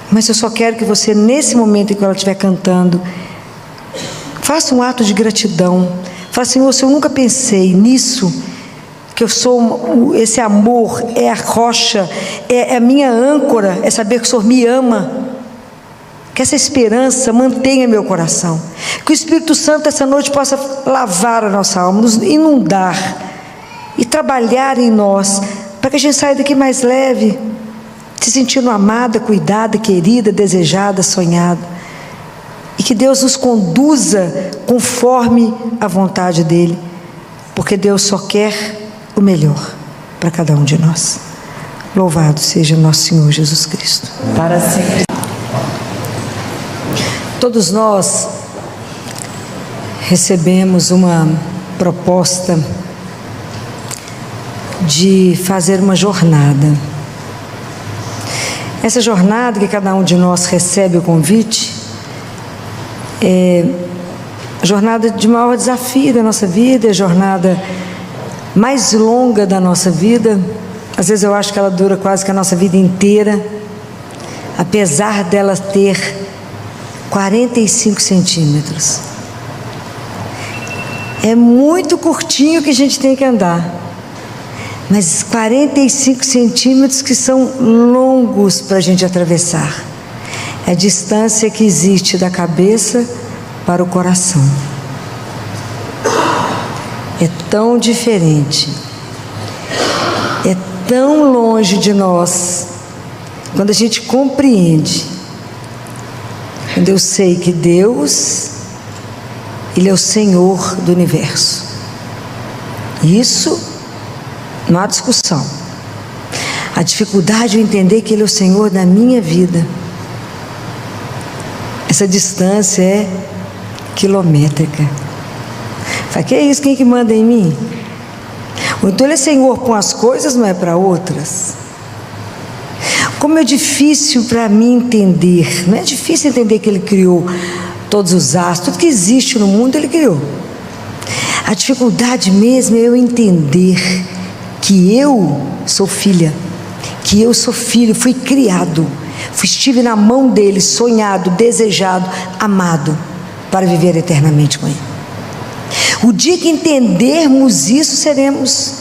mas eu só quero que você, nesse momento em que ela estiver cantando, faça um ato de gratidão. Fala: Senhor, se eu nunca pensei nisso, que eu sou, esse amor é a rocha, é a minha âncora, é saber que o Senhor me ama, que essa esperança mantenha meu coração, que o Espírito Santo essa noite possa lavar a nossa alma, nos inundar e trabalhar em nós, para que a gente saia daqui mais leve, se sentindo amada, cuidada, querida, desejada, sonhada. E que Deus nos conduza conforme a vontade dEle, porque Deus só quer o melhor para cada um de nós. Louvado seja nosso Senhor Jesus Cristo. Para sempre. Todos nós recebemos uma proposta de fazer uma jornada. Essa jornada que cada um de nós recebe o convite é a jornada de maior desafio da nossa vida, é a jornada mais longa da nossa vida. Às vezes eu acho que ela dura quase que a nossa vida inteira, apesar dela ter 45 centímetros. É muito curtinho que a gente tem que andar, mas 45 centímetros que são longos para a gente atravessar. É a distância que existe da cabeça para o coração. É tão diferente, é tão longe de nós, quando a gente compreende, quando eu sei que Deus, Ele é o Senhor do universo. Isso não há discussão. A dificuldade é entender que Ele é o Senhor da minha vida. Essa distância é quilométrica. Fala, que é isso? Quem que manda em mim? Então Ele é Senhor para umas coisas, não é para outras. Como é difícil para mim entender. Não é difícil entender que Ele criou todos os astros, tudo que existe no mundo Ele criou. A dificuldade mesmo é eu entender que eu sou filha, que eu sou filho, fui criado, estive na mão dele, sonhado, desejado, amado, para viver eternamente com Ele. O dia que entendermos isso, seremos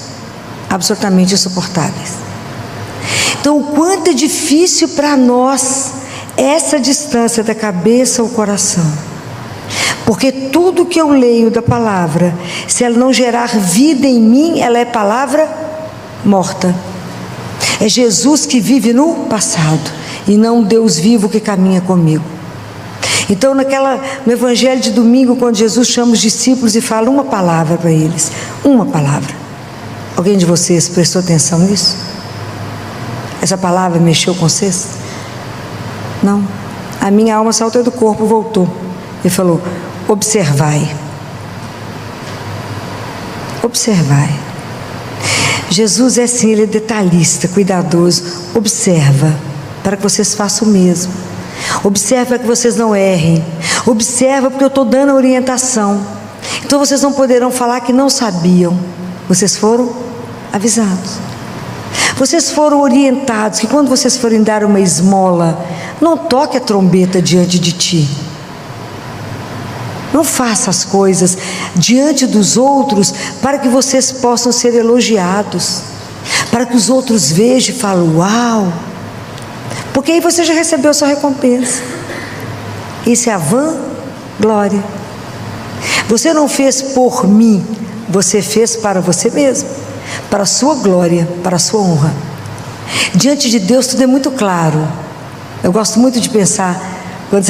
absolutamente insuportáveis. Então, o quanto é difícil para nós essa distância da cabeça ao coração. Porque tudo que eu leio da palavra, se ela não gerar vida em mim, ela é palavra morta. É Jesus que vive no passado e não Deus vivo que caminha comigo. Então no evangelho de domingo, quando Jesus chama os discípulos e fala uma palavra para eles, uma palavra. Alguém de vocês prestou atenção nisso? Essa palavra mexeu com vocês? Não. A minha alma saltou do corpo, voltou. Ele falou: observai. Observai. Jesus é assim, Ele é detalhista, cuidadoso. Observa, para que vocês façam o mesmo. Observa para que vocês não errem. Observa porque eu estou dando a orientação. Então vocês não poderão falar que não sabiam. Vocês foram avisados. Vocês foram orientados que quando vocês forem dar uma esmola, não toque a trombeta diante de ti. Não faça as coisas diante dos outros para que vocês possam ser elogiados, para que os outros vejam e falem: uau! Porque aí você já recebeu a sua recompensa. Isso é a vã glória. Você não fez por mim, você fez para você mesmo, para a sua glória, para a sua honra. Diante de Deus tudo é muito claro. Eu gosto muito de pensar, quando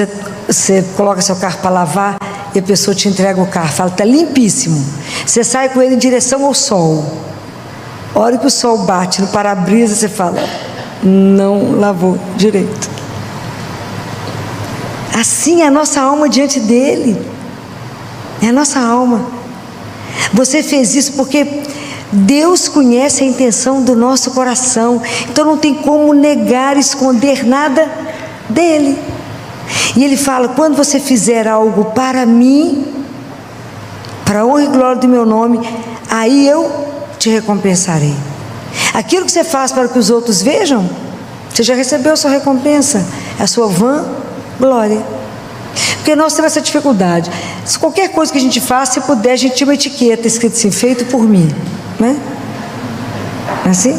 você coloca seu carro para lavar e a pessoa te entrega o carro, fala: está limpíssimo. Você sai com ele em direção ao sol. A hora que o sol bate no para-brisa, você fala: não lavou direito. Assim é a nossa alma diante dele. É a nossa alma. Você fez isso porque Deus conhece a intenção do nosso coração. Então não tem como negar, esconder nada dele. E ele fala: quando você fizer algo para mim, para a honra e glória do meu nome, aí eu te recompensarei. Aquilo que você faz para que os outros vejam, você já recebeu a sua recompensa, a sua vã glória. Porque nós temos essa dificuldade. Se qualquer coisa que a gente faz, se puder, a gente tinha uma etiqueta escrito assim: feito por mim, né? Assim?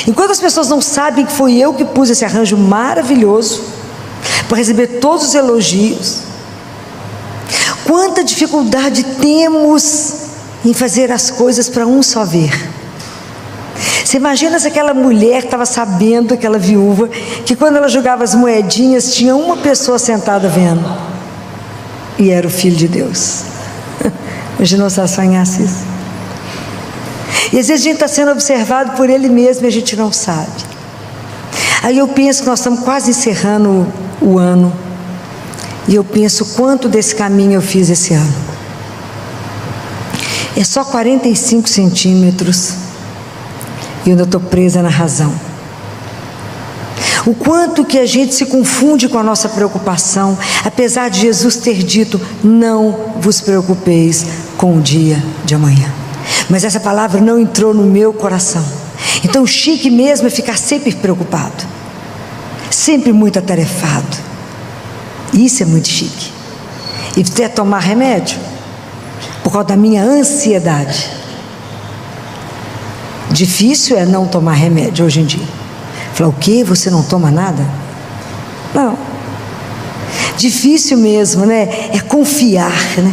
Enquanto as pessoas não sabem que foi eu que pus esse arranjo maravilhoso para receber todos os elogios, quanta dificuldade temos em fazer as coisas para um só ver. Você imagina se aquela mulher estava sabendo, aquela viúva, que quando ela jogava as moedinhas tinha uma pessoa sentada vendo, e era o Filho de Deus. Imaginou se ela sonhasse isso? E às vezes a gente está sendo observado por Ele mesmo e a gente não sabe. Aí eu penso que nós estamos quase encerrando o ano, E eu penso quanto desse caminho eu fiz esse ano. É só 45 centímetros e eu ainda estou presa na razão. O quanto que a gente se confunde com a nossa preocupação, apesar de Jesus ter dito: não vos preocupeis com o dia de amanhã. Mas essa palavra não entrou no meu coração. Então chique mesmo é ficar sempre preocupado, sempre muito atarefado. Isso é muito chique. E até tomar remédio por causa da minha ansiedade. Difícil é não tomar remédio hoje em dia. Falar: o quê? Você não toma nada? Não. Difícil mesmo, né? É confiar, né?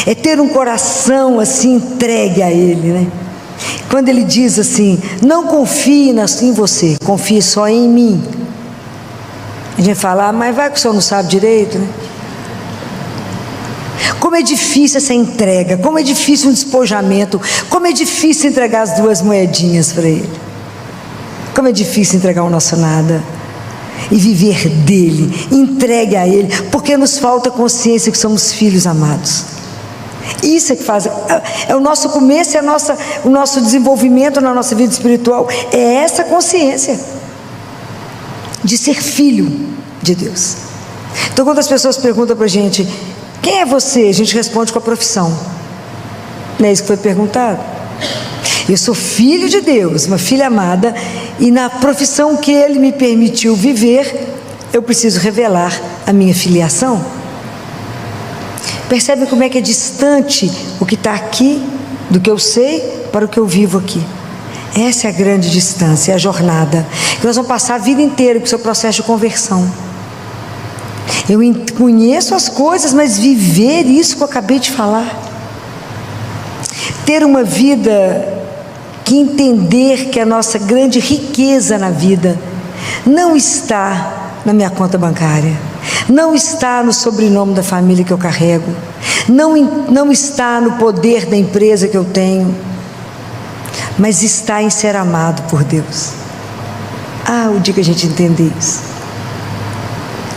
É ter um coração assim entregue a Ele, né? Quando Ele diz assim: não confie em você, confie só em mim. A gente fala: mas vai que o senhor não sabe direito, né? Como é difícil essa entrega, como é difícil um despojamento, como é difícil entregar as 2 moedinhas para Ele. Como é difícil entregar o nosso nada e viver dele, entregue a Ele, porque nos falta consciência que somos filhos amados. Isso é que faz, é o nosso começo, é o nosso desenvolvimento na nossa vida espiritual, é essa consciência de ser filho de Deus. Então, quando as pessoas perguntam para a gente: quem é você? A gente responde com a profissão. Não é isso que foi perguntado? Eu sou filho de Deus, uma filha amada, e na profissão que Ele me permitiu viver, eu preciso revelar a minha filiação. Percebe como é que é distante o que está aqui, do que eu sei, para o que eu vivo aqui. Essa é a grande distância, é a jornada, que nós vamos passar a vida inteira com o seu processo de conversão. Eu conheço as coisas, mas viver isso que eu acabei de falar. Ter uma vida que entender que a nossa grande riqueza na vida não está na minha conta bancária, não está no sobrenome da família que eu carrego, não está no poder da empresa que eu tenho, mas está em ser amado por Deus. O dia que a gente entender isso,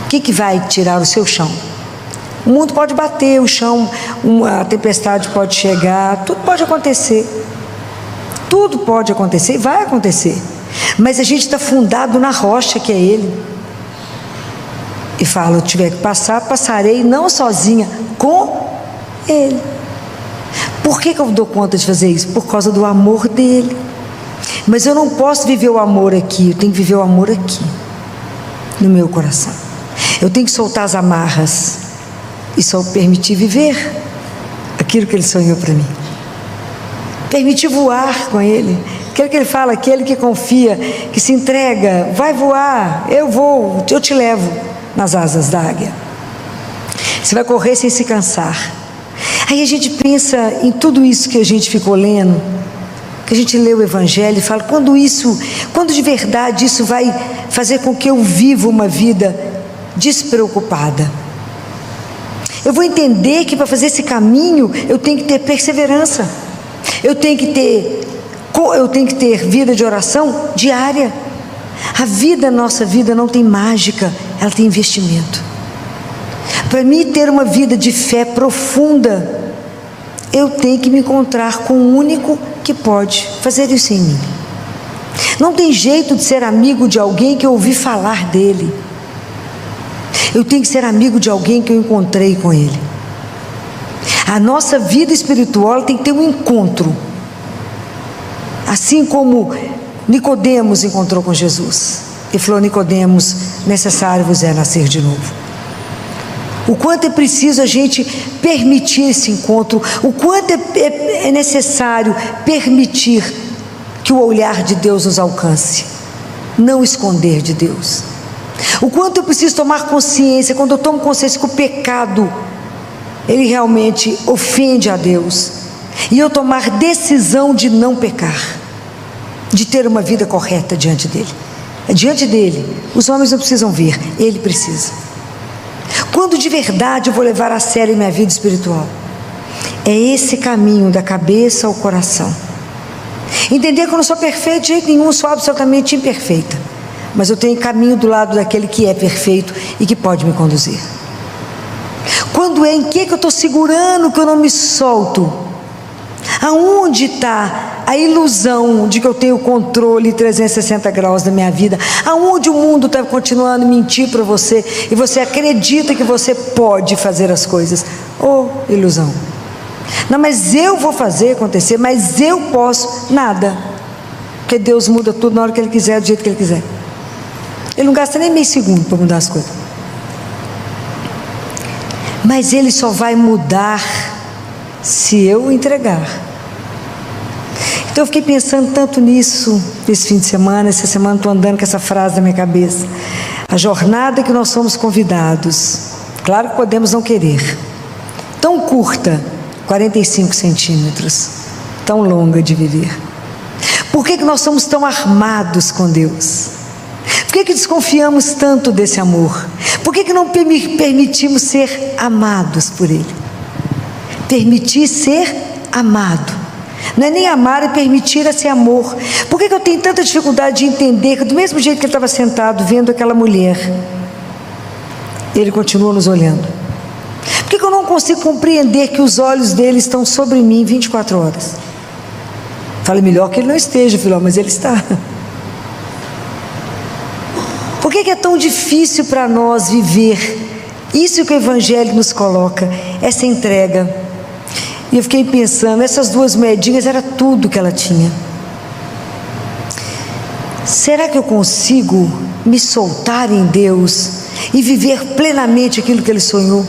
o que vai tirar o seu chão? O mundo pode bater, o chão, a tempestade pode chegar, tudo pode acontecer. Tudo pode acontecer e vai acontecer, mas a gente está fundado na rocha que é Ele. E fala: eu tiver que passar, passarei, não sozinha, com Ele. Por que eu dou conta de fazer isso? Por causa do amor dEle. Mas eu não posso viver o amor aqui, eu tenho que viver o amor aqui, no meu coração. Eu tenho que soltar as amarras e só permitir viver aquilo que Ele sonhou para mim. Permitir voar com Ele. Aquilo que Ele fala: aquele que confia, que se entrega, vai voar, eu vou, eu te levo nas asas da águia. Você vai correr sem se cansar. Aí a gente pensa em tudo isso que a gente ficou lendo, que a gente lê o Evangelho e fala: quando de verdade isso vai fazer com que eu viva uma vida despreocupada? Eu vou entender que para fazer esse caminho eu tenho que ter perseverança. Eu tenho que ter vida de oração diária. Nossa vida não tem mágica, ela tem investimento. Para mim ter uma vida de fé profunda, eu tenho que me encontrar com o único que pode fazer isso em mim. Não tem jeito de ser amigo de alguém que eu ouvi falar dele. Eu tenho que ser amigo de alguém que eu encontrei com ele. A nossa vida espiritual tem que ter um encontro, assim como Nicodemos encontrou com Jesus. Ele falou: Nicodemos, necessário vos é nascer de novo. O quanto é preciso a gente permitir esse encontro, o quanto é necessário permitir que o olhar de Deus nos alcance, não esconder de Deus. O quanto eu preciso tomar consciência, quando eu tomo consciência que o pecado, ele realmente ofende a Deus, e eu tomar decisão de não pecar, de ter uma vida correta diante dele. Diante dele, os homens não precisam ver, ele precisa. Quando de verdade eu vou levar a sério minha vida espiritual? É esse caminho da cabeça ao coração. Entender que eu não sou perfeito de jeito nenhum, sou absolutamente imperfeita, mas eu tenho caminho do lado daquele que é perfeito e que pode me conduzir. Quando é, em que eu estou segurando que eu não me solto? Aonde está a ilusão de que eu tenho controle 360 graus da minha vida? Aonde o mundo está continuando a mentir para você e você acredita que você pode fazer as coisas? Ilusão. Não, mas eu vou fazer acontecer, mas eu posso nada. Porque Deus muda tudo na hora que Ele quiser, do jeito que Ele quiser. Ele não gasta nem meio segundo para mudar as coisas. Mas Ele só vai mudar se eu entregar. Então eu fiquei pensando tanto nisso esse fim de semana. Essa semana estou andando com essa frase na minha cabeça: a jornada que nós somos convidados, claro que podemos não querer, tão curta, 45 centímetros, tão longa de viver. Por que nós somos tão armados com Deus? Por que desconfiamos tanto desse amor? Por que não permitimos ser amados por Ele? Permitir ser amado. Não é nem amar, é permitir esse amor. Por que eu tenho tanta dificuldade de entender que do mesmo jeito que Ele estava sentado vendo aquela mulher, Ele continua nos olhando? Por que eu não consigo compreender que os olhos dele estão sobre mim 24 horas? Fala, melhor que Ele não esteja, filho, mas Ele está. Por que é tão difícil para nós viver isso que o Evangelho nos coloca, essa entrega? E eu fiquei pensando, essas duas moedinhas era tudo que ela tinha. Será que eu consigo me soltar em Deus e viver plenamente aquilo que Ele sonhou?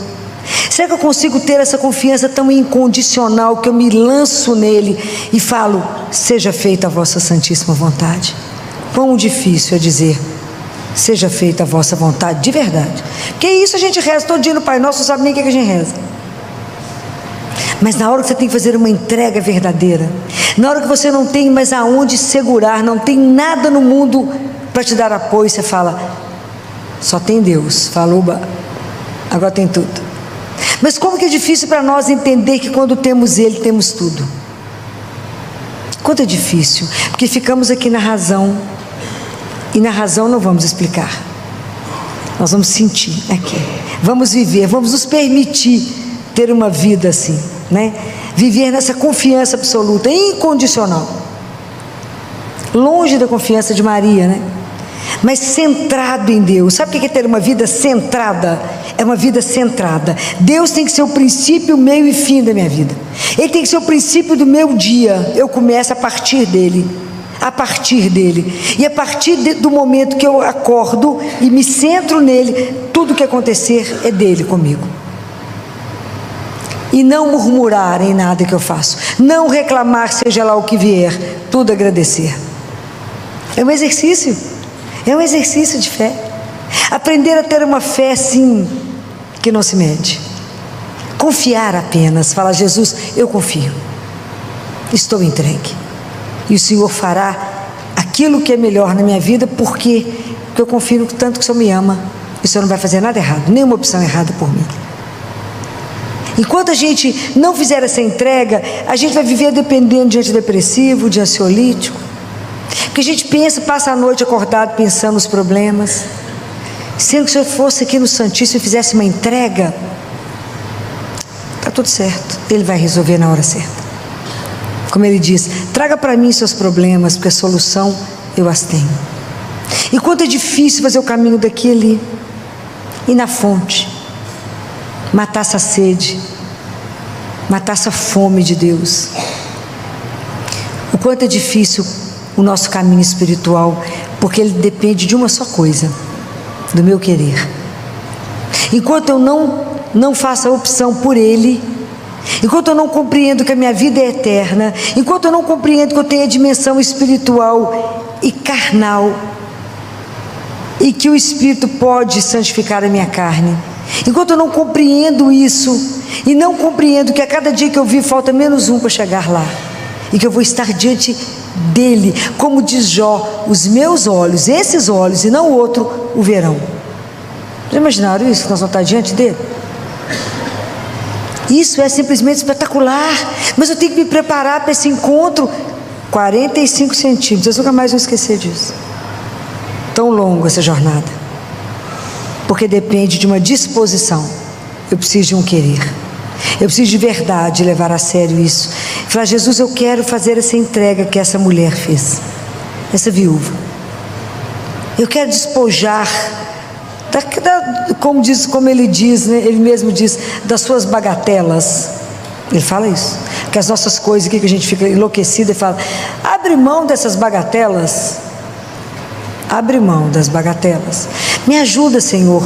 Será que eu consigo ter essa confiança tão incondicional que eu me lanço nele e falo: seja feita a vossa santíssima vontade? Quão difícil é dizer: seja feita a vossa vontade de verdade. Porque isso a gente reza todo dia no Pai Nosso, não sabe nem o que a gente reza. Mas na hora que você tem que fazer uma entrega verdadeira, na hora que você não tem mais aonde segurar, não tem nada no mundo para te dar apoio, você fala: só tem Deus. Falou, agora tem tudo. Mas como que é difícil para nós entender que quando temos Ele, temos tudo. Quanto é difícil, porque ficamos aqui na razão, e na razão não vamos explicar, nós vamos sentir aqui, vamos viver, vamos nos permitir ter uma vida assim, né? Viver nessa confiança absoluta, incondicional, longe da confiança de Maria, né? Mas centrado em Deus. Sabe o que é ter uma vida centrada? É uma vida centrada. Deus tem que ser o princípio, o meio e fim da minha vida. Ele tem que ser o princípio do meu dia. Eu começo a partir dele. A partir dele. E a partir do momento que eu acordo e me centro nele, tudo que acontecer é dele comigo. E não murmurar em nada que eu faço. Não reclamar, seja lá o que vier. Tudo agradecer. É um exercício. É um exercício de fé. Aprender a ter uma fé assim, que não se mede. Confiar apenas. Falar: Jesus, eu confio. Estou entregue. E o Senhor fará aquilo que é melhor na minha vida, porque eu confio no tanto que o Senhor me ama. E o Senhor não vai fazer nada errado, nenhuma opção errada por mim. Enquanto a gente não fizer essa entrega, a gente vai viver dependendo de antidepressivo, de ansiolítico. Porque a gente pensa, passa a noite acordado pensando nos problemas. Sendo que se eu fosse aqui no Santíssimo e fizesse uma entrega, está tudo certo, Ele vai resolver na hora certa. Como Ele diz: traga para mim seus problemas, porque a solução eu as tenho. Enquanto é difícil fazer o caminho daqui e ali, ir na fonte, matar essa sede, matar essa fome de Deus. O quanto é difícil o nosso caminho espiritual, porque ele depende de uma só coisa: do meu querer. Enquanto eu não faço a opção por Ele, enquanto eu não compreendo que a minha vida é eterna, enquanto eu não compreendo que eu tenho a dimensão espiritual e carnal, e que o Espírito pode santificar a minha carne, enquanto eu não compreendo isso, e não compreendo que a cada dia que eu vivo falta menos um para chegar lá, e que eu vou estar diante dele, como diz Jó: os meus olhos, esses olhos e não o outro, o verão. Já imaginaram isso? Que nós vamos estar diante dele? Isso é simplesmente espetacular. Mas eu tenho que me preparar para esse encontro. 45 centímetros, eu nunca mais vou esquecer disso. Tão longa essa jornada, porque depende de uma disposição eu preciso de um querer. Eu preciso de verdade levar a sério isso. Falar: Jesus, eu quero fazer essa entrega que essa mulher fez, essa viúva. Eu quero despojar, como ele diz, né? Ele mesmo diz, das suas bagatelas. Ele fala isso, que as nossas coisas aqui, que a gente fica enlouquecida e fala: abre mão dessas bagatelas. Abre mão das bagatelas. Me ajuda, Senhor,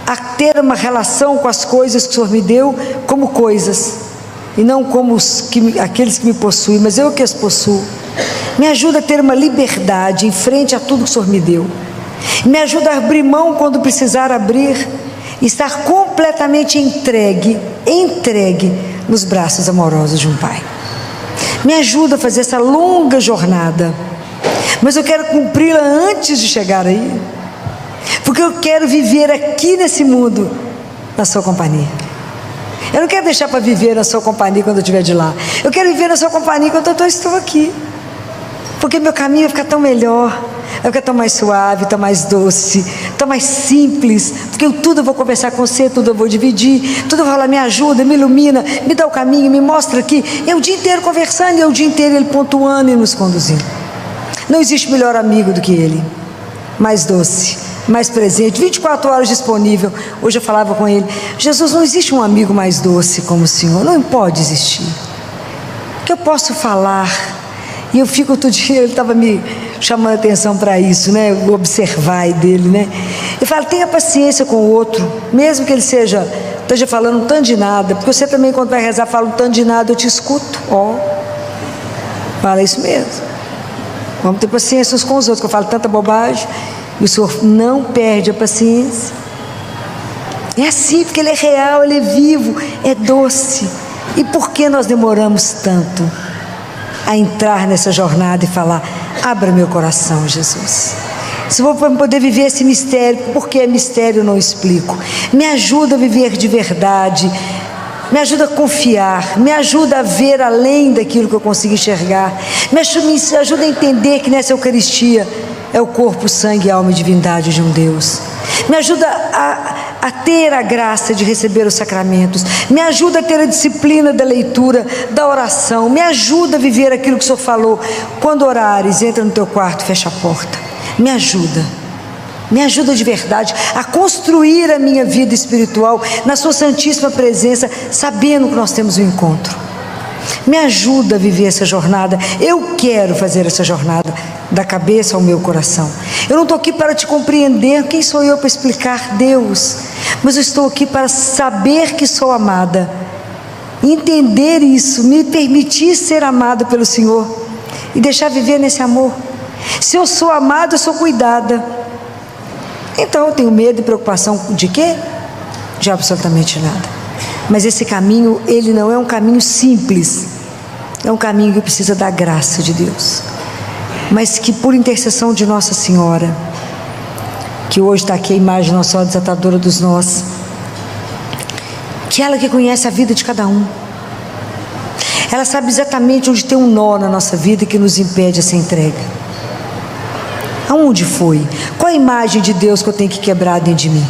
a ter uma relação com as coisas que o Senhor me deu como coisas, e não como aqueles que me possuem, mas eu que as possuo. Me ajuda a ter uma liberdade em frente a tudo que o Senhor me deu. Me ajuda a abrir mão quando precisar abrir, e estar completamente entregue nos braços amorosos de um Pai. Me ajuda a fazer essa longa jornada, mas eu quero cumpri-la antes de chegar aí, porque eu quero viver aqui nesse mundo na sua companhia. Eu não quero deixar para viver na sua companhia quando eu estiver de lá. Eu quero viver na sua companhia quando eu estou aqui, porque meu caminho vai ficar tão melhor, vai ficar tão mais suave, tão mais doce, tão mais simples, porque tudo eu vou conversar com você, tudo eu vou dividir, tudo eu vou falar: me ajuda, me ilumina, me dá o caminho, me mostra aqui. É o dia inteiro conversando, e é o dia inteiro Ele pontuando e nos conduzindo. Não existe melhor amigo do que Ele, mais doce, mais presente, 24 horas disponível. Hoje eu falava com ele: Jesus, não existe um amigo mais doce como o Senhor, não pode existir, que eu posso falar. E eu fico todo dia, ele estava me chamando a atenção para isso, né? O observar dele, né? Eu falo: tenha paciência com o outro, mesmo que ele esteja falando um tanto de nada, porque você também, quando vai rezar, fala um tanto de nada, eu te escuto. Fala isso mesmo. Vamos ter paciência uns com os outros, que eu falo tanta bobagem, e o Senhor não perde a paciência. É assim, porque Ele é real, Ele é vivo, é doce. E por que nós demoramos tanto a entrar nessa jornada e falar: abra meu coração, Jesus? Se eu vou poder viver esse mistério, porque é mistério, eu não explico. Me ajuda a viver de verdade, me ajuda a confiar, me ajuda a ver além daquilo que eu consigo enxergar, me ajuda a entender que nessa Eucaristia é o corpo, sangue, alma e divindade de um Deus. Me ajuda a ter a graça de receber os sacramentos, me ajuda a ter a disciplina da leitura, da oração, me ajuda a viver aquilo que o Senhor falou: quando orares, entra no teu quarto, fecha a porta. Me ajuda de verdade a construir a minha vida espiritual na sua santíssima presença, sabendo que nós temos um encontro. Me ajuda a viver essa jornada. Eu quero fazer essa jornada da cabeça ao meu coração. Eu não estou aqui para te compreender, quem sou eu para explicar Deus? Mas eu estou aqui para saber que sou amada, entender isso, me permitir ser amada pelo Senhor e deixar viver nesse amor. Se eu sou amada, eu sou cuidada. Então eu tenho medo e preocupação de quê? De absolutamente nada. Mas esse caminho, ele não é um caminho simples, é um caminho que precisa da graça de Deus, mas que por intercessão de Nossa Senhora, que hoje está aqui a imagem de Nossa Senhora Desatadora dos Nós, que ela que conhece a vida de cada um, ela sabe exatamente onde tem um nó na nossa vida que nos impede essa entrega. Aonde foi? Qual a imagem de Deus que eu tenho que quebrar dentro de mim?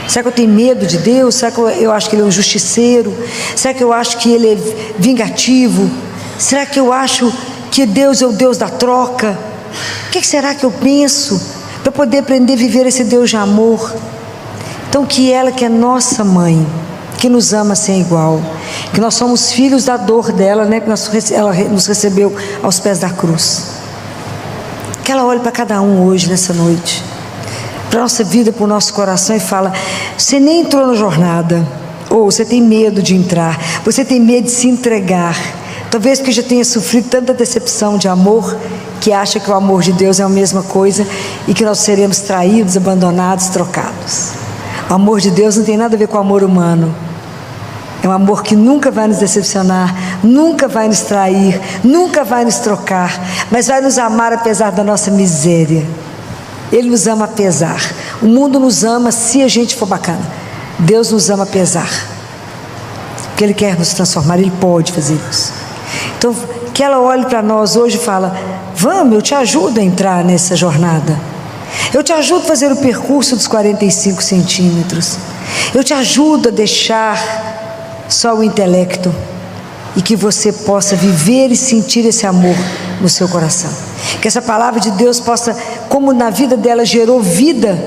Será que eu tenho medo de Deus? Será que eu acho que Ele é um justiceiro? Será que eu acho que Ele é vingativo? Será que eu acho que Deus é o Deus da troca? O que será que eu penso para poder aprender a viver esse Deus de amor? Então, que ela, que é nossa mãe, que nos ama sem igual, que nós somos filhos da dor dela, né? Que ela nos recebeu aos pés da cruz. Que ela olhe para cada um hoje, nessa noite, para a nossa vida, para o nosso coração, e fala: você nem entrou na jornada, ou você tem medo de entrar, você tem medo de se entregar, talvez porque já tenha sofrido tanta decepção de amor, que acha que o amor de Deus é a mesma coisa, e que nós seremos traídos, abandonados, trocados. O amor de Deus não tem nada a ver com o amor humano. É um amor que nunca vai nos decepcionar, nunca vai nos trair, nunca vai nos trocar, mas vai nos amar apesar da nossa miséria. Ele nos ama apesar. O mundo nos ama se a gente for bacana. Deus nos ama apesar, porque Ele quer nos transformar, Ele pode fazer isso. Então, que ela olhe para nós hoje e fala: vamos, eu te ajudo a entrar nessa jornada. Eu te ajudo a fazer o percurso dos 45 centímetros. Eu te ajudo a deixar só o intelecto e que você possa viver e sentir esse amor no seu coração. Que essa palavra de Deus possa, como na vida dela gerou vida,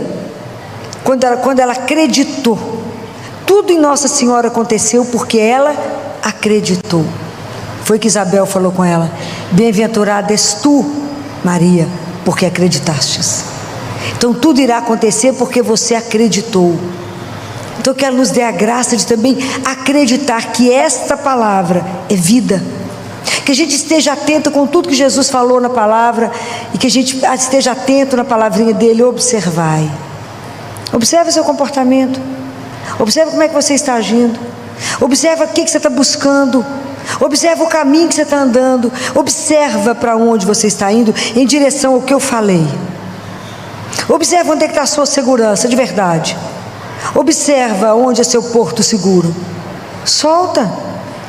quando ela acreditou. Tudo em Nossa Senhora aconteceu porque ela acreditou. Foi que Isabel falou com ela: bem-aventurada és tu, Maria, porque acreditastes. Então tudo irá acontecer porque você acreditou. Então que ela nos dê a graça de também acreditar que esta palavra é vida. Que a gente esteja atento com tudo que Jesus falou na palavra, e que a gente esteja atento na palavrinha dele. Observai. Observe o seu comportamento. Observe como é que você está agindo. Observa o que você está buscando. Observa o caminho que você está andando. Observa para onde você está indo em direção ao que eu falei. Observa onde é que está a sua segurança de verdade. Observa onde é seu porto seguro. Solta.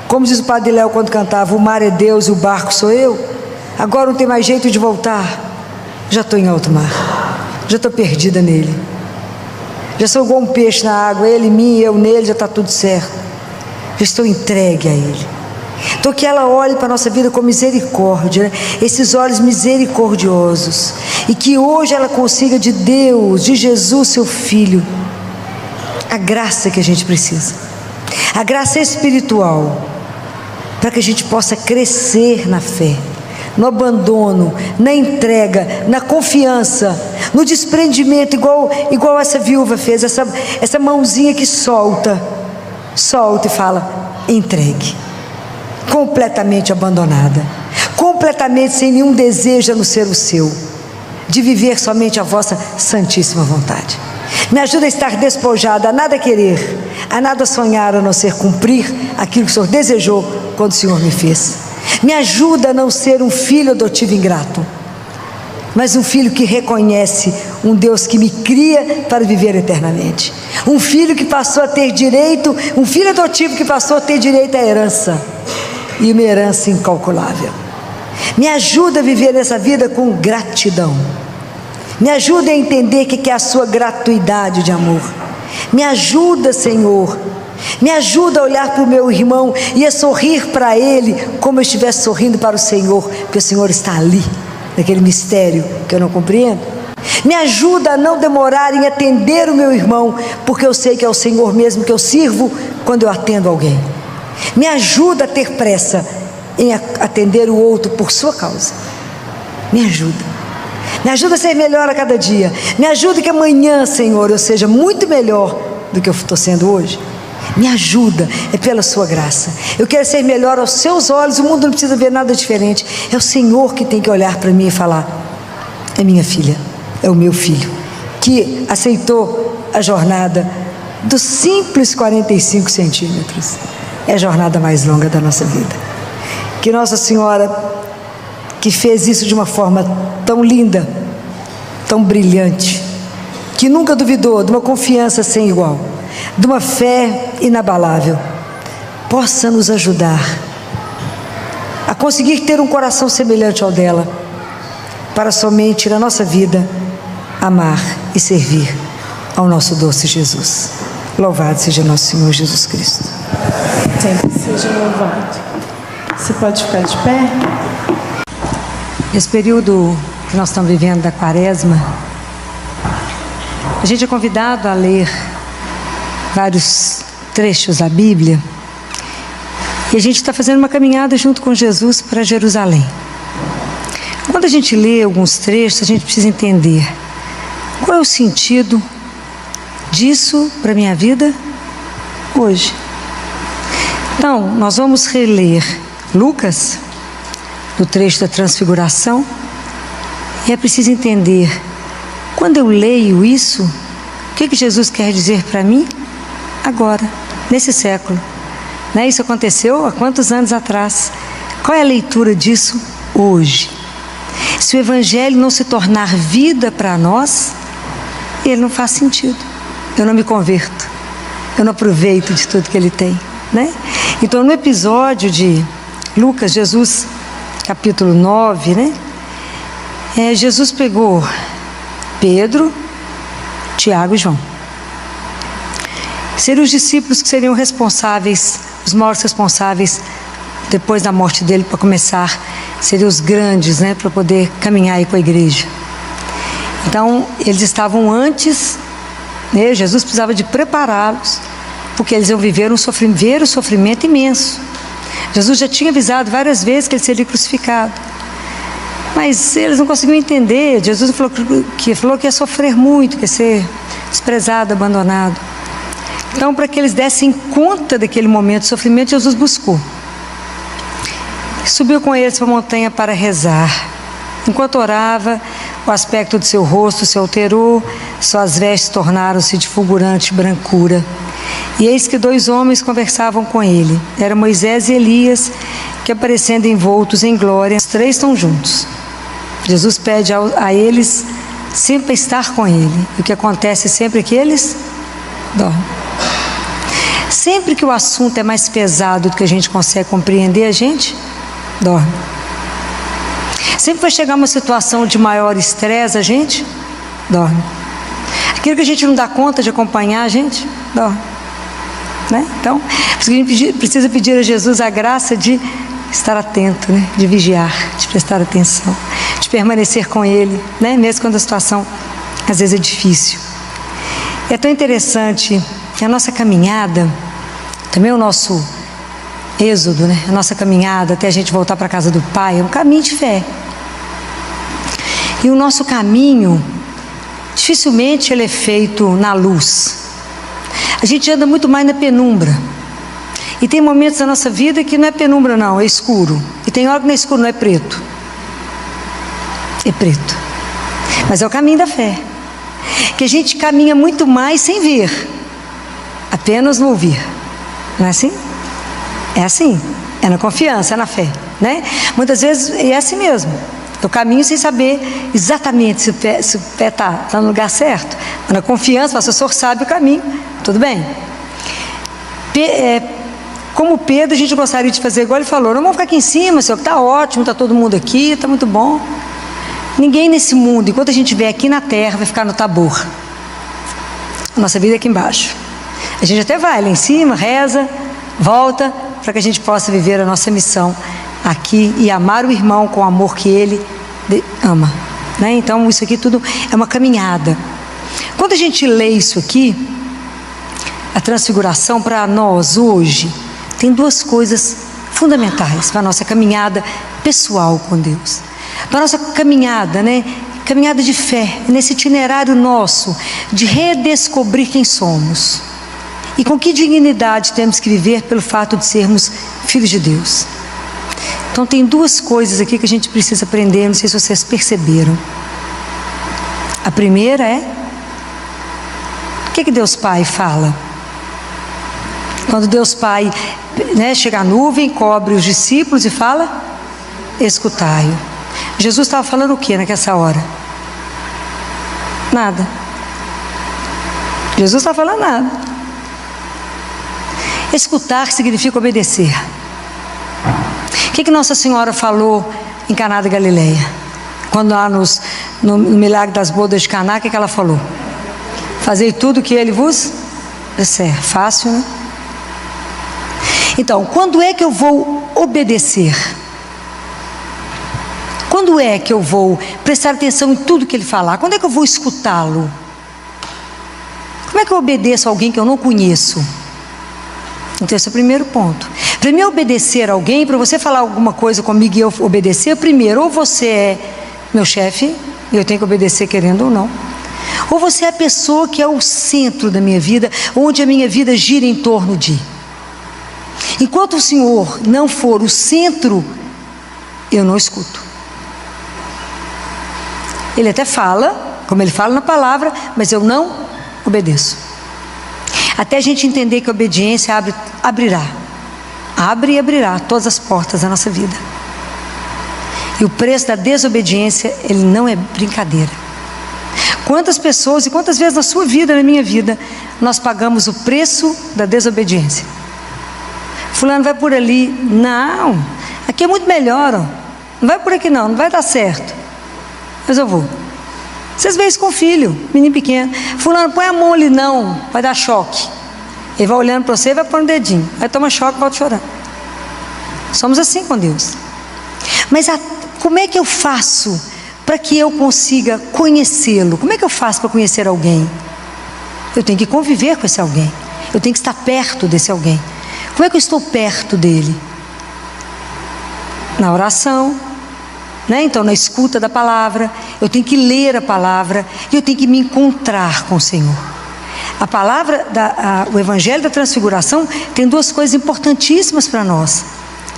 Como diz o Padre Léo quando cantava: o mar é Deus e o barco sou eu. Agora não tem mais jeito de voltar. Já estou em alto mar. Já estou perdida nele. Já sou igual um peixe na água. Ele em mim, eu nele, já está tudo certo. Já estou entregue a ele. Então que ela olhe para a nossa vida com misericórdia, né? Esses olhos misericordiosos. E que hoje ela consiga de Deus, de Jesus seu Filho, a graça que a gente precisa. A graça espiritual, para que a gente possa crescer na fé, no abandono, na entrega, na confiança, no desprendimento, igual essa viúva fez, essa mãozinha que solta e fala: entregue, completamente abandonada, completamente sem nenhum desejo a não ser o seu, de viver somente a vossa santíssima vontade. Me ajuda a estar despojada, a nada querer, a nada sonhar, a não ser cumprir aquilo que o Senhor desejou quando o Senhor me fez. Me ajuda a não ser um filho adotivo ingrato, mas um filho que reconhece um Deus que me cria para viver eternamente. Um filho que passou a ter direito, um filho adotivo que passou a ter direito à herança, e uma herança incalculável. Me ajuda a viver essa vida com gratidão. Me ajuda a entender o que é a sua gratuidade de amor. Me ajuda, Senhor. Me ajuda a olhar para o meu irmão e a sorrir para ele como eu estivesse sorrindo para o Senhor, porque o Senhor está ali, naquele mistério que eu não compreendo. Me ajuda a não demorar em atender o meu irmão, porque eu sei que é o Senhor mesmo que eu sirvo quando eu atendo alguém. Me ajuda a ter pressa em atender o outro por sua causa. Me ajuda. Me ajuda a ser melhor a cada dia. Me ajuda que amanhã, Senhor, eu seja muito melhor do que eu estou sendo hoje. Me ajuda, é pela sua graça. Eu quero ser melhor aos seus olhos. O mundo não precisa ver nada diferente. É o Senhor que tem que olhar para mim e falar: é minha filha, é o meu filho, que aceitou a jornada dos simples 45 centímetros. É a jornada mais longa da nossa vida. Que Nossa Senhora, que fez isso de uma forma tão linda, tão brilhante, que nunca duvidou, de uma confiança sem igual, de uma fé inabalável, possa nos ajudar a conseguir ter um coração semelhante ao dela, para somente na nossa vida amar e servir ao nosso doce Jesus. Louvado seja nosso Senhor Jesus Cristo. Sempre seja louvado. Você pode ficar de pé? Esse período que nós estamos vivendo da Quaresma, a gente é convidado a ler vários trechos da Bíblia, e a gente está fazendo uma caminhada junto com Jesus para Jerusalém. Quando a gente lê alguns trechos, a gente precisa entender qual é o sentido disso para a minha vida hoje. Então, nós vamos reler Lucas, do trecho da Transfiguração, e é preciso entender, quando eu leio isso, o que Jesus quer dizer para mim agora, nesse século, né? Isso aconteceu há quantos anos atrás? Qual é a leitura disso hoje? Se o Evangelho não se tornar vida para nós, ele não faz sentido. Eu não me converto, eu não aproveito de tudo que ele tem, né? Então, no episódio de Lucas, Jesus, capítulo 9, né? Jesus pegou Pedro, Tiago e João. Seriam os discípulos que seriam responsáveis, os maiores responsáveis, depois da morte dele, para começar, seriam os grandes, né, para poder caminhar aí com a igreja. Então, eles estavam antes, né, Jesus precisava de prepará-los, porque eles iam ver o sofrimento imenso. Jesus já tinha avisado várias vezes que ele seria crucificado, mas eles não conseguiam entender. Jesus falou que ia sofrer muito, que ia ser desprezado, abandonado. Então, para que eles dessem conta daquele momento de sofrimento, Jesus buscou. Subiu com eles para a montanha para rezar. Enquanto orava, o aspecto do seu rosto se alterou, suas vestes tornaram-se de fulgurante brancura. E eis que 2 homens conversavam com ele. Eram Moisés e Elias, que, aparecendo envoltos em glória, os 3 estão juntos. Jesus pede a eles sempre estar com ele. E o que acontece sempre é que eles dormem. Sempre que o assunto é mais pesado do que a gente consegue compreender, a gente dorme. Sempre vai chegar uma situação de maior estresse, a gente dorme. Aquilo que a gente não dá conta de acompanhar, a gente dorme, né? Então, a gente precisa pedir a Jesus a graça de estar atento, né? De vigiar, de prestar atenção, de permanecer com Ele, né? Mesmo quando a situação às vezes é difícil. É tão interessante que a nossa caminhada, também o nosso êxodo, né? A nossa caminhada até a gente voltar para a casa do Pai, é um caminho de fé. E o nosso caminho, dificilmente ele é feito na luz. A gente anda muito mais na penumbra. E tem momentos da nossa vida que não é penumbra não, é escuro. E tem hora que não é escuro, não é preto. É preto. Mas é o caminho da fé. Que a gente caminha muito mais sem ver, apenas no ouvir. Não é assim? É assim. É na confiança, é na fé, né? Muitas vezes é assim mesmo. Eu caminho sem saber exatamente se o pé está no lugar certo. Mas na confiança, o senhor sabe o caminho, tudo bem. Como Pedro, a gente gostaria de fazer igual ele falou: não vamos ficar aqui em cima, senhor, que está ótimo, está todo mundo aqui, está muito bom. Ninguém nesse mundo, enquanto a gente estiver aqui na terra, vai ficar no Tabor. A nossa vida é aqui embaixo. A gente até vai lá em cima, reza, volta, para que a gente possa viver a nossa missão aqui e amar o irmão com o amor que ele ama, né? Então isso aqui tudo é uma caminhada. Quando a gente lê isso aqui, a transfiguração, para nós hoje tem 2 coisas fundamentais para a nossa caminhada pessoal com Deus, para a nossa caminhada, né? Caminhada de fé, nesse itinerário nosso de redescobrir quem somos e com que dignidade temos que viver pelo fato de sermos filhos de Deus. Então tem 2 coisas aqui que a gente precisa aprender, não sei se vocês perceberam. A primeira é, o que Deus Pai fala? Quando Deus Pai, né, chega a nuvem, cobre os discípulos e fala: escutai-o. Jesus estava falando o que naquela hora? Nada. Jesus estava falando nada. Escutar significa obedecer. O que Nossa Senhora falou em Caná da Galileia? Quando lá no milagre das bodas de Caná, o que ela falou? Fazei tudo o que ele vos disser. Fácil, né? Então, quando é que eu vou obedecer? Quando é que eu vou prestar atenção em tudo que ele falar? Quando é que eu vou escutá-lo? Como é que eu obedeço a alguém que eu não conheço? Então esse é o primeiro ponto. Para mim obedecer a alguém, para você falar alguma coisa comigo e eu obedecer, primeiro, ou você é meu chefe, e eu tenho que obedecer querendo ou não, ou você é a pessoa que é o centro da minha vida, onde a minha vida gira em torno de. Enquanto o Senhor não for o centro, eu não escuto. Ele até fala, como ele fala na palavra, mas eu não obedeço. Até a gente entender que a obediência abre e abrirá todas as portas da nossa vida. E o preço da desobediência, ele não é brincadeira. Quantas pessoas e quantas vezes na sua vida, na minha vida, nós pagamos o preço da desobediência? Fulano vai por ali, não, aqui é muito melhor, ó. Não vai por aqui não vai dar certo, mas eu vou. Vocês veem isso com o filho, menino pequeno: fulano, põe a mão ali, não, vai dar choque. Ele vai olhando para você e vai pôr um dedinho. Aí toma choque e volta chorando. Somos assim com Deus. Mas como é que eu faço para que eu consiga conhecê-lo? Como é que eu faço para conhecer alguém? Eu tenho que conviver com esse alguém. Eu tenho que estar perto desse alguém. Como é que eu estou perto dele? Na oração, né? Então na escuta da palavra. Eu tenho que ler a palavra e eu tenho que me encontrar com o Senhor. A palavra, o Evangelho da Transfiguração tem duas coisas importantíssimas para nós: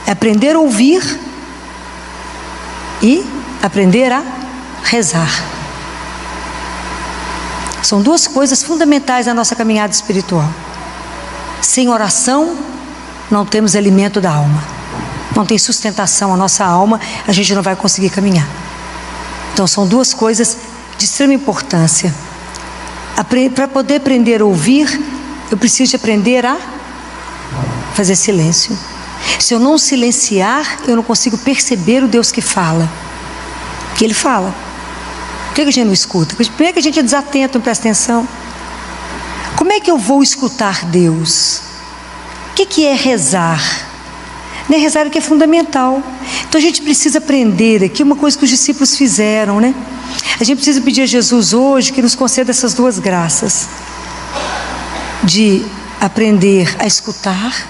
é aprender a ouvir e aprender a rezar. São duas coisas fundamentais na nossa caminhada espiritual. Sem oração não temos alimento da alma, não tem sustentação a nossa alma, a gente não vai conseguir caminhar. Então são duas coisas de extrema importância. Para poder aprender a ouvir, eu preciso de aprender a fazer silêncio. Se eu não silenciar, eu não consigo perceber o Deus que fala. Que Ele fala. Por que a gente não escuta? Primeiro que a gente é desatento, não presta atenção. Como é que eu vou escutar Deus? O que é rezar? Né? Rezar é que é fundamental. Então a gente precisa aprender aqui uma coisa que os discípulos fizeram, né? A gente precisa pedir a Jesus hoje que nos conceda essas duas graças: de aprender a escutar,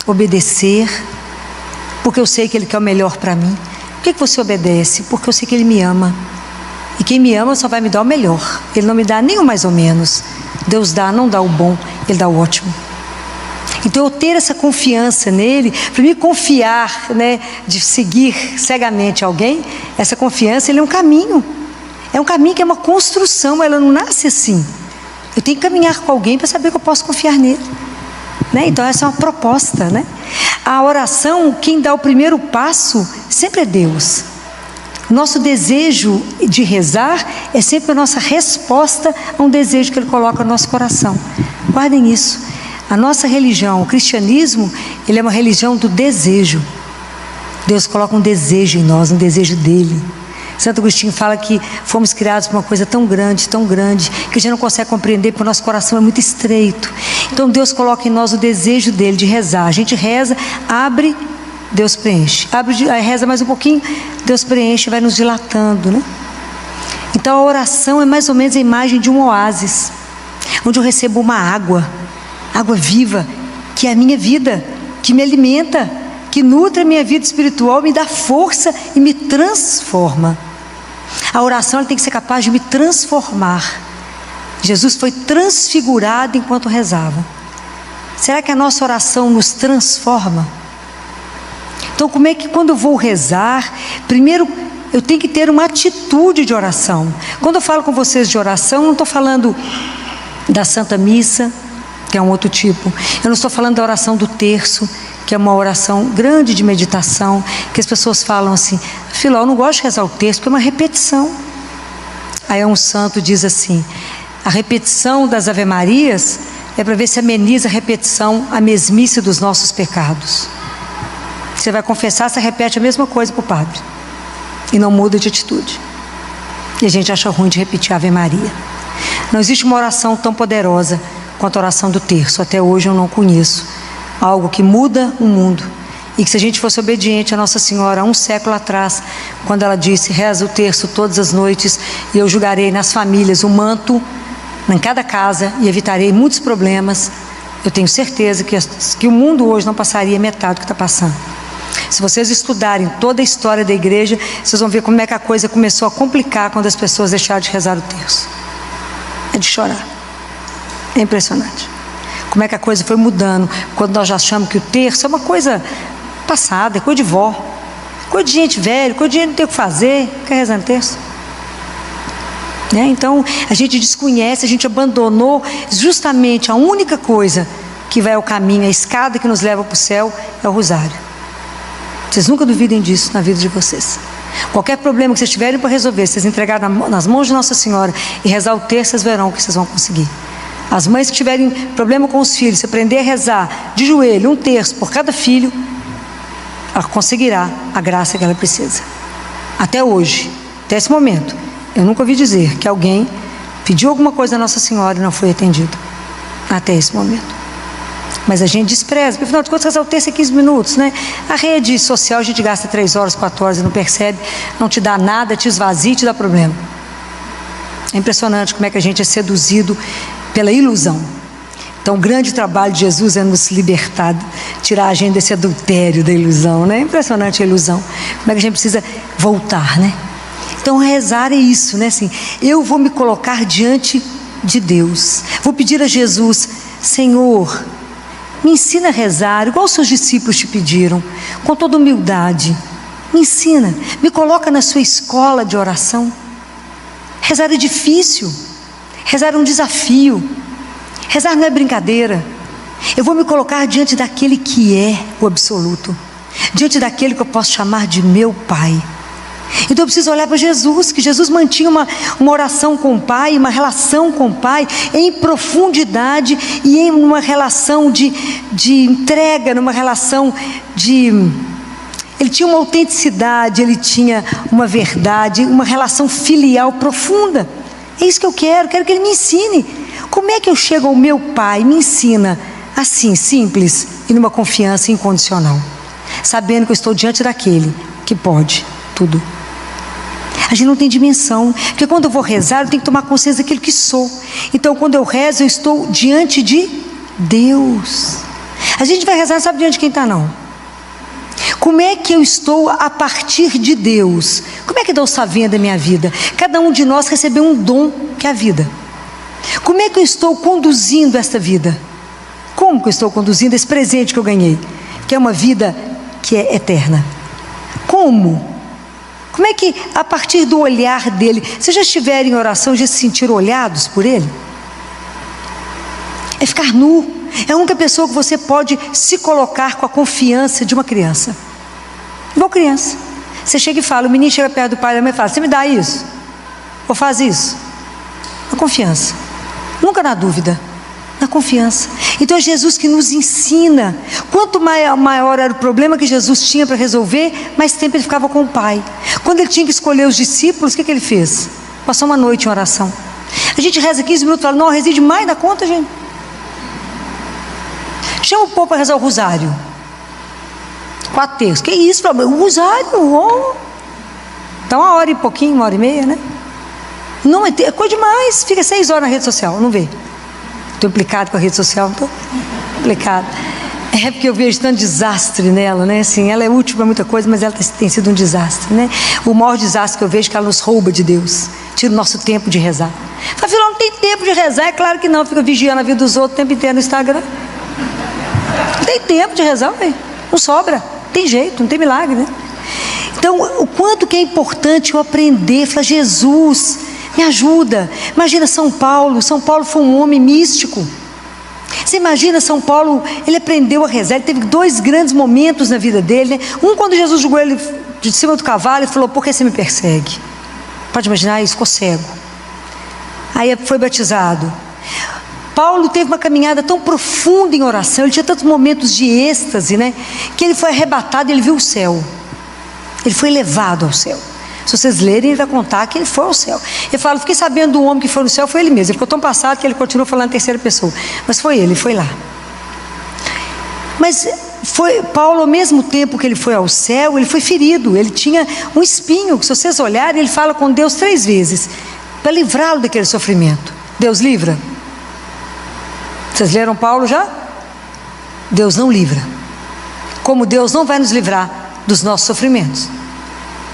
obedecer, porque eu sei que Ele quer o melhor para mim. Por que você obedece? Porque eu sei que Ele me ama. E quem me ama só vai me dar o melhor. Ele não me dá nem o mais ou menos. Deus dá, não dá o bom, Ele dá o ótimo. Então eu ter essa confiança nele, para me confiar, né, de seguir cegamente alguém, essa confiança, ele é um caminho. É um caminho que é uma construção, ela não nasce assim. Eu tenho que caminhar com alguém para saber que eu posso confiar nele. Né? Então essa é uma proposta, né? A oração, quem dá o primeiro passo sempre é Deus. Nosso desejo de rezar é sempre a nossa resposta a um desejo que Ele coloca no nosso coração. Guardem isso. A nossa religião, o cristianismo, ele é uma religião do desejo. Deus coloca um desejo em nós, um desejo dele. Santo Agostinho fala que fomos criados por uma coisa tão grande, que a gente não consegue compreender porque o nosso coração é muito estreito. Então Deus coloca em nós o desejo dele de rezar. A gente reza, abre, Deus preenche. Abre, reza mais um pouquinho, Deus preenche, vai nos dilatando, né? Então a oração é mais ou menos a imagem de um oásis, onde eu recebo uma água viva, que é a minha vida, que me alimenta, que nutre a minha vida espiritual, me dá força e me transforma. A oração ela tem que ser capaz de me transformar. Jesus foi transfigurado enquanto rezava. Será que a nossa oração nos transforma? Então como é que quando eu vou rezar, primeiro eu tenho que ter uma atitude de oração. Quando eu falo com vocês de oração, não estou falando da Santa Missa, que é um outro tipo. Eu não estou falando da oração do terço, que é uma oração grande de meditação, que as pessoas falam assim: Filó, eu não gosto de rezar o terço, porque é uma repetição. Aí um santo diz assim: a repetição das Ave-Marias é para ver se ameniza a repetição, a mesmice dos nossos pecados. Você vai confessar, você repete a mesma coisa para o padre e não muda de atitude. E a gente acha ruim de repetir a Ave Maria. Não existe uma oração tão poderosa quanto a oração do terço. Até hoje eu não conheço algo que muda o mundo. E que se a gente fosse obediente a Nossa Senhora há um século atrás, quando ela disse: reza o terço todas as noites e eu julgarei nas famílias o manto em cada casa e evitarei muitos problemas, eu tenho certeza que o mundo hoje não passaria metade do que está passando. Se vocês estudarem toda a história da igreja, vocês vão ver como é que a coisa começou a complicar quando as pessoas deixaram de rezar o terço. É de chorar. É impressionante como é que a coisa foi mudando, quando nós já achamos que o terço é uma coisa passada, é coisa de vó, coisa de gente velha, coisa de gente não tem o que fazer, quer rezar no terço, né? Então a gente desconhece, a gente abandonou justamente a única coisa que vai ao caminho, a escada que nos leva para o céu é o rosário. Vocês nunca duvidem disso na vida de vocês. Qualquer problema que vocês tiverem para resolver, vocês entregarem nas mãos de Nossa Senhora e rezar o terço, vocês verão que vocês vão conseguir. As mães que tiverem problema com os filhos, se aprender a rezar de joelho, um terço por cada filho, ela conseguirá a graça que ela precisa. Até hoje, até esse momento, eu nunca ouvi dizer que alguém pediu alguma coisa a Nossa Senhora e não foi atendido. Até esse momento. Mas a gente despreza, porque afinal de contas, o texto é 15 minutos, né? A rede social a gente gasta 3 horas, 4 horas e não percebe, não te dá nada, te esvazia e te dá problema. É impressionante como é que a gente é seduzido pela ilusão. Então, o grande trabalho de Jesus é nos libertar, tirar a gente desse adultério da ilusão, né? É impressionante a ilusão. Como é que a gente precisa voltar, né? Então, rezar é isso, né? Assim, eu vou me colocar diante de Deus. Vou pedir a Jesus, Senhor, me ensina a rezar, igual os seus discípulos te pediram, com toda humildade. Me ensina, me coloca na sua escola de oração. Rezar é difícil, rezar é um desafio, rezar não é brincadeira. Eu vou me colocar diante daquele que é o absoluto, diante daquele que eu posso chamar de meu Pai. Então eu preciso olhar para Jesus, que Jesus mantinha uma oração com o Pai, uma relação com o Pai em profundidade e em uma relação de entrega, numa relação de... Ele tinha uma autenticidade, ele tinha uma verdade, uma relação filial profunda. É isso que eu quero que ele me ensine. Como é que eu chego ao meu Pai? Me ensina assim, simples e numa confiança incondicional, sabendo que eu estou diante daquele que pode tudo. A gente não tem dimensão, porque quando eu vou rezar, eu tenho que tomar consciência daquilo que sou. Então, quando eu rezo, eu estou diante de Deus. A gente vai rezar, não sabe diante de quem está, não. Como é que eu estou a partir de Deus? Como é que Deus está vendo a minha vida? Cada um de nós recebeu um dom, que é a vida. Como é que eu estou conduzindo esta vida? Como que eu estou conduzindo esse presente que eu ganhei? Que é uma vida que é eterna. Como? Como é que, a partir do olhar dele, vocês já estiverem em oração, já se sentiram olhados por ele? É ficar nu. É a única pessoa que você pode se colocar com a confiança de uma criança. Igual criança. Você chega e fala, o menino chega perto do pai e da mãe e fala, você me dá isso? Ou faz isso? Na confiança. Nunca na dúvida. Na confiança. Então é Jesus que nos ensina. Quanto maior era o problema que Jesus tinha para resolver, mais tempo ele ficava com o Pai. Quando ele tinha que escolher os discípulos, o que ele fez? Passou uma noite em oração. A gente reza 15 minutos e fala, não, reside mais da conta, gente. Chama o povo para rezar o rosário. 4 terços. Que isso, o rosário? Oh. Dá 1 hora e pouquinho, 1h30, né? Não, é coisa demais. Fica 6 horas na rede social, não vê? Estou implicado com a rede social, estou implicado. É porque eu vejo tanto desastre nela, né? Assim, ela é útil para muita coisa, mas ela tem sido um desastre, né? O maior desastre que eu vejo é que ela nos rouba de Deus, tira o nosso tempo de rezar. Fala, filho, não tem tempo de rezar? É claro que não, fica vigiando a vida dos outros o tempo inteiro no Instagram. Não tem tempo de rezar, véio. Não sobra, não tem jeito, não tem milagre, né? Então, o quanto que é importante eu aprender, falar, Jesus, me ajuda. Imagina São Paulo foi um homem místico. Você imagina São Paulo, ele aprendeu a rezar, ele teve 2 grandes momentos na vida dele, né? Um, quando Jesus jogou ele de cima do cavalo e falou, por que você me persegue? Pode imaginar isso, ficou cego. Aí foi batizado. Paulo teve uma caminhada tão profunda em oração, ele tinha tantos momentos de êxtase, né? Que ele foi arrebatado, ele viu o céu. Ele foi levado ao céu. Se vocês lerem, ele vai contar que ele foi ao céu. Ele fala, fiquei sabendo do homem que foi no céu, foi ele mesmo. Ele ficou tão passado que ele continuou falando em terceira pessoa. Mas foi ele foi lá. Mas foi Paulo, ao mesmo tempo que ele foi ao céu, ele foi ferido. Ele tinha um espinho, que se vocês olharem, ele fala com Deus 3 vezes, para livrá-lo daquele sofrimento. Deus livra? Vocês leram Paulo já? Deus não livra. Como Deus não vai nos livrar dos nossos sofrimentos,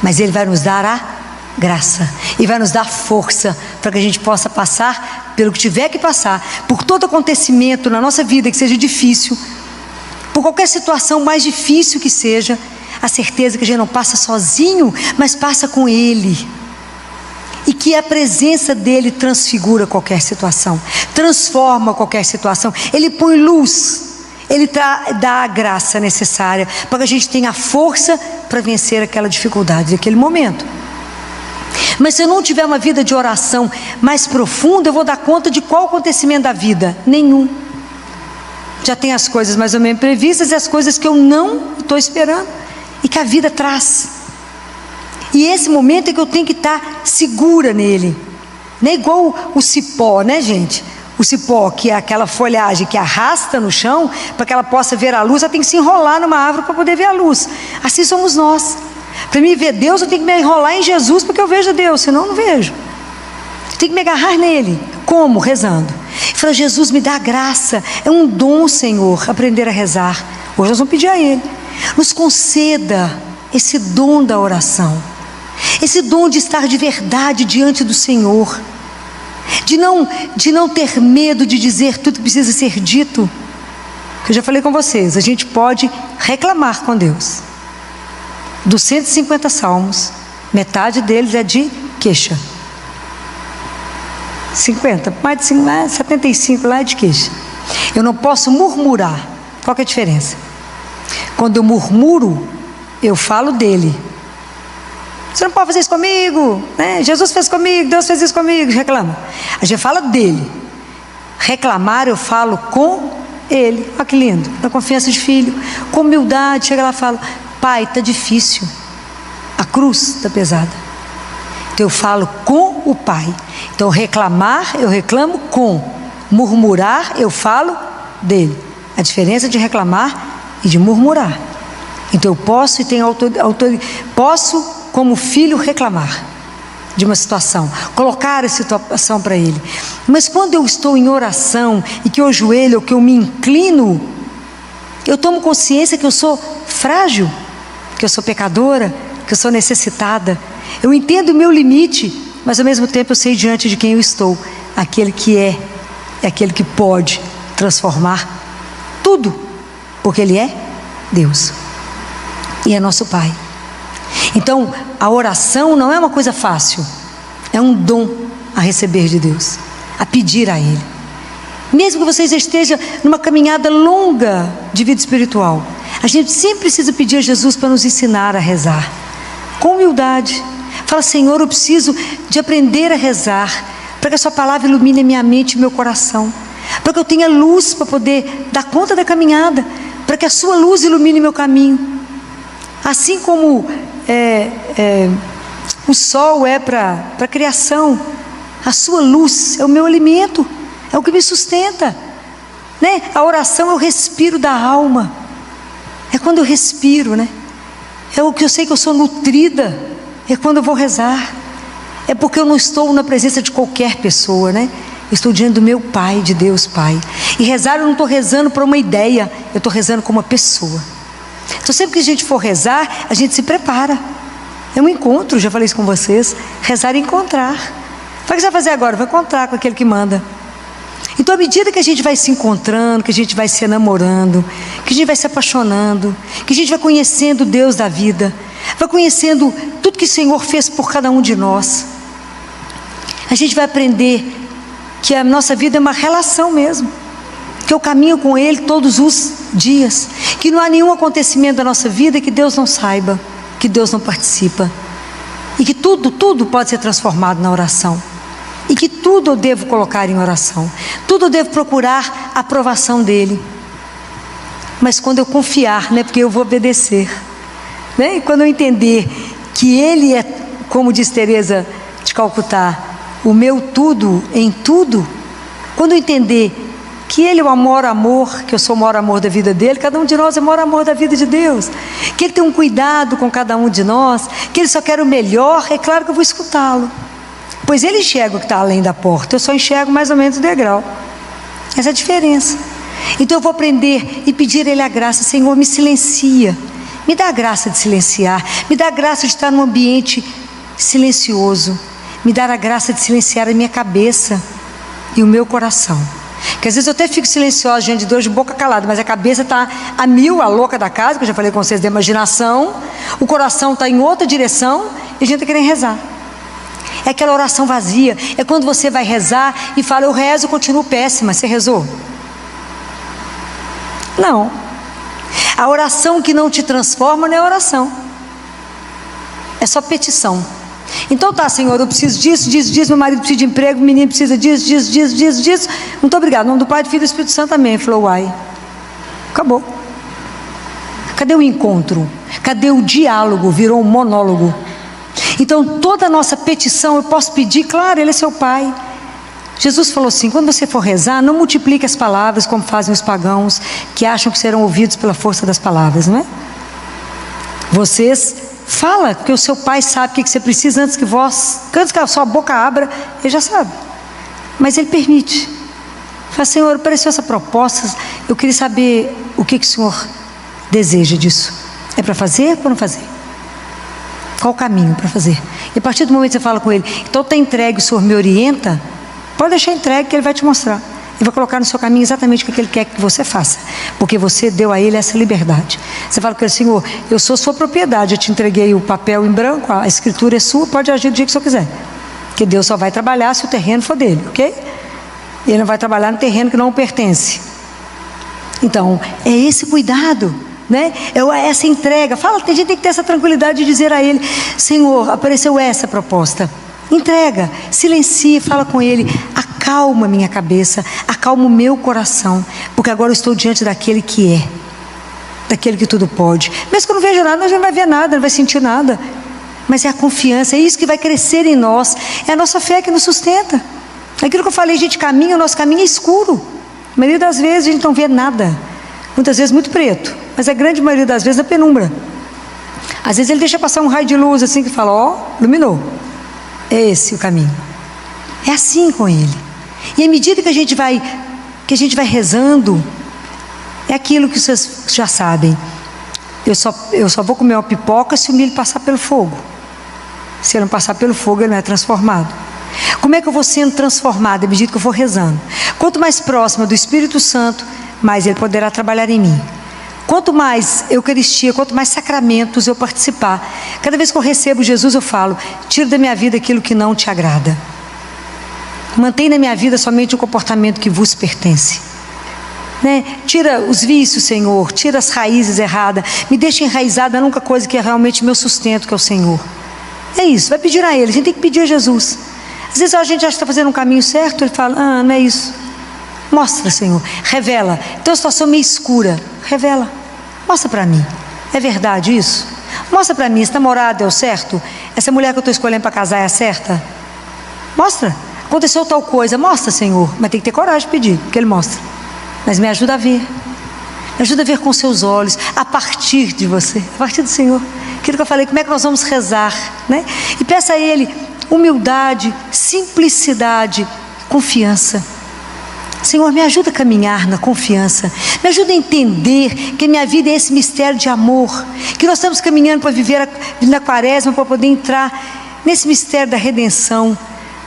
mas Ele vai nos dar a graça e vai nos dar força para que a gente possa passar pelo que tiver que passar, por todo acontecimento na nossa vida que seja difícil, por qualquer situação mais difícil que seja, a certeza que a gente não passa sozinho, mas passa com Ele, e que a presença dEle transfigura qualquer situação, transforma qualquer situação. Ele põe luz, Ele dá a graça necessária para que a gente tenha a força para vencer aquela dificuldade daquele momento. Mas se eu não tiver uma vida de oração mais profunda, eu vou dar conta de qual acontecimento da vida? Nenhum. Já tem as coisas mais ou menos previstas e as coisas que eu não estou esperando e que a vida traz. E esse momento é que eu tenho que estar segura nele. Não é igual o cipó, né, gente? O cipó, que é aquela folhagem que arrasta no chão, para que ela possa ver a luz, ela tem que se enrolar numa árvore para poder ver a luz. Assim somos nós. Para mim ver Deus, eu tenho que me enrolar em Jesus para que eu veja Deus, senão eu não vejo. Eu tenho que me agarrar nele. Como? Rezando. Fala, Jesus, me dá graça. É um dom, Senhor, aprender a rezar. Hoje nós vamos pedir a Ele. Nos conceda esse dom da oração. Esse dom de estar de verdade diante do Senhor. De não ter medo de dizer tudo que precisa ser dito. Eu já falei com vocês, a gente pode reclamar com Deus. Dos 150 salmos, metade deles é de queixa. 50, mais de 75 lá é de queixa. Eu não posso murmurar. Qual que é a diferença? Quando eu murmuro, eu falo dele. Você não pode fazer isso comigo, né? Jesus fez comigo, Deus fez isso comigo, reclama. A gente fala dele. Reclamar eu falo com ele. Olha que lindo, na confiança de filho, com humildade, chega lá e fala, pai, está difícil, a cruz está pesada. Então eu falo com o pai. Então reclamar, eu reclamo com. Murmurar, eu falo dele. A diferença de reclamar e de murmurar. Então eu posso e tenho autoridade, posso como filho reclamar de uma situação, colocar a situação para ele. Mas quando eu estou em oração e que eu ajoelho ou que eu me inclino, eu tomo consciência que eu sou frágil, que eu sou pecadora, que eu sou necessitada. Eu entendo o meu limite, mas ao mesmo tempo eu sei diante de quem eu estou, aquele que é aquele que pode transformar tudo, porque Ele é Deus e é nosso Pai. Então a oração não é uma coisa fácil, é um dom a receber de Deus, a pedir a Ele. Mesmo que vocês estejam numa caminhada longa de vida espiritual, a gente sempre precisa pedir a Jesus para nos ensinar a rezar com humildade. Fala, Senhor, eu preciso de aprender a rezar, para que a sua palavra ilumine a minha mente e meu coração, para que eu tenha luz para poder dar conta da caminhada, para que a sua luz ilumine meu caminho. Assim como o sol é para a criação, a sua luz é o meu alimento, é o que me sustenta, né? A oração é o respiro da alma, é quando eu respiro, né? É o que eu sei que eu sou nutrida, é quando eu vou rezar. É porque eu não estou na presença de qualquer pessoa, né? Eu estou diante do meu Pai, de Deus Pai. E rezar, eu não estou rezando para uma ideia, eu estou rezando como uma pessoa. Então sempre que a gente for rezar, a gente se prepara. É um encontro, já falei isso com vocês. Rezar é encontrar. O que você vai fazer agora? Vai encontrar com aquele que manda. Então à medida que a gente vai se encontrando, que a gente vai se namorando, que a gente vai se apaixonando, que a gente vai conhecendo o Deus da vida, vai conhecendo tudo que o Senhor fez por cada um de nós, a gente vai aprender que a nossa vida é uma relação mesmo, que eu caminho com Ele todos os dias, que não há nenhum acontecimento da nossa vida que Deus não saiba, que Deus não participa, e que tudo pode ser transformado na oração, e que tudo eu devo colocar em oração, tudo eu devo procurar a aprovação dEle. Mas quando eu confiar, né, porque eu vou obedecer, né? E quando eu entender que Ele é, como diz Teresa de Calcutá, o meu tudo em tudo, quando eu entender que Ele é o maior amor, que eu sou o maior amor da vida dEle, cada um de nós é o maior amor da vida de Deus, que Ele tem um cuidado com cada um de nós, que Ele só quer o melhor, é claro que eu vou escutá-lo, pois Ele enxerga o que está além da porta, eu só enxergo mais ou menos o degrau. Essa é a diferença. Então eu vou aprender e pedir a Ele a graça. Senhor, me silencia, me dá a graça de silenciar, me dá a graça de estar num ambiente silencioso, me dá a graça de silenciar a minha cabeça e o meu coração, que às vezes eu até fico silenciosa diante de Deus de boca calada, mas a cabeça está a mil, a louca da casa, que eu já falei com vocês da imaginação, o coração está em outra direção e a gente está querendo rezar. É aquela oração vazia, é quando você vai rezar e fala, eu rezo e continuo péssima. Você rezou? Não. A oração que não te transforma não é oração, é só petição. Então tá, Senhor, eu preciso disso, meu marido precisa de emprego, o menino precisa disso. Muito obrigado, em nome do Pai, do Filho e do Espírito Santo, amém. Falou, uai, acabou. Cadê o encontro? Cadê o diálogo? Virou um monólogo. Então toda a nossa petição eu posso pedir, claro, Ele é seu Pai, Jesus falou assim: quando você for rezar, não multiplique as palavras como fazem os pagãos, que acham que serão ouvidos pela força das palavras, não é? Vocês fala, porque o seu pai sabe o que você precisa antes que a sua boca abra, ele já sabe. Mas ele permite. Fala: Senhor, apareceu essa proposta, eu queria saber o que o Senhor deseja disso. É para fazer ou para não fazer? Qual o caminho para fazer? E a partir do momento que você fala com ele: então está entregue, o Senhor me orienta, pode deixar entregue que ele vai te mostrar. Ele vai colocar no seu caminho exatamente o que ele quer que você faça, porque você deu a ele essa liberdade. Você fala com ele: Senhor, eu sou sua propriedade, eu te entreguei o papel em branco, a escritura é sua, pode agir do dia que o Senhor quiser, porque Deus só vai trabalhar se o terreno for dele, ok? Ele não vai trabalhar no terreno que não o pertence. Então, é esse cuidado, né? É essa entrega. Fala, a gente tem que ter essa tranquilidade de dizer a ele: Senhor, apareceu essa proposta. Entrega, silencia, fala com ele, acalma minha cabeça, acalma o meu coração, porque agora eu estou diante daquele que é, daquele que tudo pode. Mesmo que eu não veja nada, nós não vai ver nada, não vai sentir nada, mas é a confiança, é isso que vai crescer em nós, é a nossa fé que nos sustenta. Aquilo que eu falei, a gente caminha, o nosso caminho é escuro, a maioria das vezes a gente não vê nada, muitas vezes muito preto, mas a grande maioria das vezes na penumbra. Às vezes ele deixa passar um raio de luz assim que fala: ó, iluminou. É esse o caminho. É assim com ele. E à medida que a gente vai rezando, é aquilo que vocês já sabem. Eu só vou comer uma pipoca se o milho passar pelo fogo. Se ele não passar pelo fogo, ele não é transformado. Como é que eu vou sendo transformado à medida que eu for rezando? Quanto mais próxima do Espírito Santo, mais ele poderá trabalhar em mim. Quanto mais Eucaristia, quanto mais sacramentos eu participar, cada vez que eu recebo Jesus, eu falo: tira da minha vida aquilo que não te agrada. Mantém na minha vida somente o comportamento que vos pertence. Né? Tira os vícios, Senhor, tira as raízes erradas, me deixa enraizada na única coisa que é realmente meu sustento, que é o Senhor. É isso, vai pedir a Ele, a gente tem que pedir a Jesus. Às vezes a gente acha que está fazendo um caminho certo, ele fala: ah, não é isso. Mostra, Senhor, revela. Então a situação meio escura, revela. Mostra para mim, é verdade isso? Mostra para mim, esse namorado deu certo? Essa mulher que eu estou escolhendo para casar é a certa? Mostra, aconteceu tal coisa, mostra, Senhor. Mas tem que ter coragem de pedir, porque Ele mostra. Mas me ajuda a ver, me ajuda a ver com seus olhos, a partir de você, a partir do Senhor. Aquilo que eu falei, como é que nós vamos rezar, né? E peça a Ele humildade, simplicidade, confiança. Senhor, me ajuda a caminhar na confiança, me ajuda a entender que a minha vida é esse mistério de amor, que nós estamos caminhando para viver na quaresma, para poder entrar nesse mistério da redenção,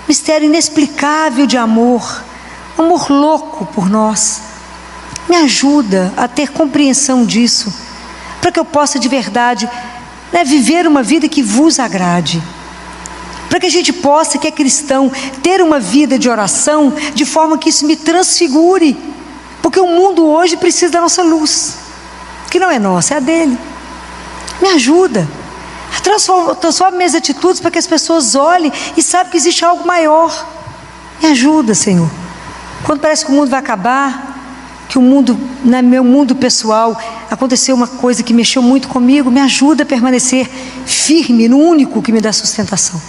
mistério inexplicável de amor, amor louco por nós. Me ajuda a ter compreensão disso, para que eu possa de verdade, né, viver uma vida que vos agrade. Para que a gente possa, que é cristão, ter uma vida de oração, de forma que isso me transfigure, porque o mundo hoje precisa da nossa luz, que não é nossa, é a dele. Me ajuda, transforma minhas atitudes para que as pessoas olhem e saibam que existe algo maior. Me ajuda, Senhor, quando parece que o mundo vai acabar, que o mundo, no meu mundo pessoal, aconteceu uma coisa que mexeu muito comigo, me ajuda a permanecer firme no único que me dá sustentação.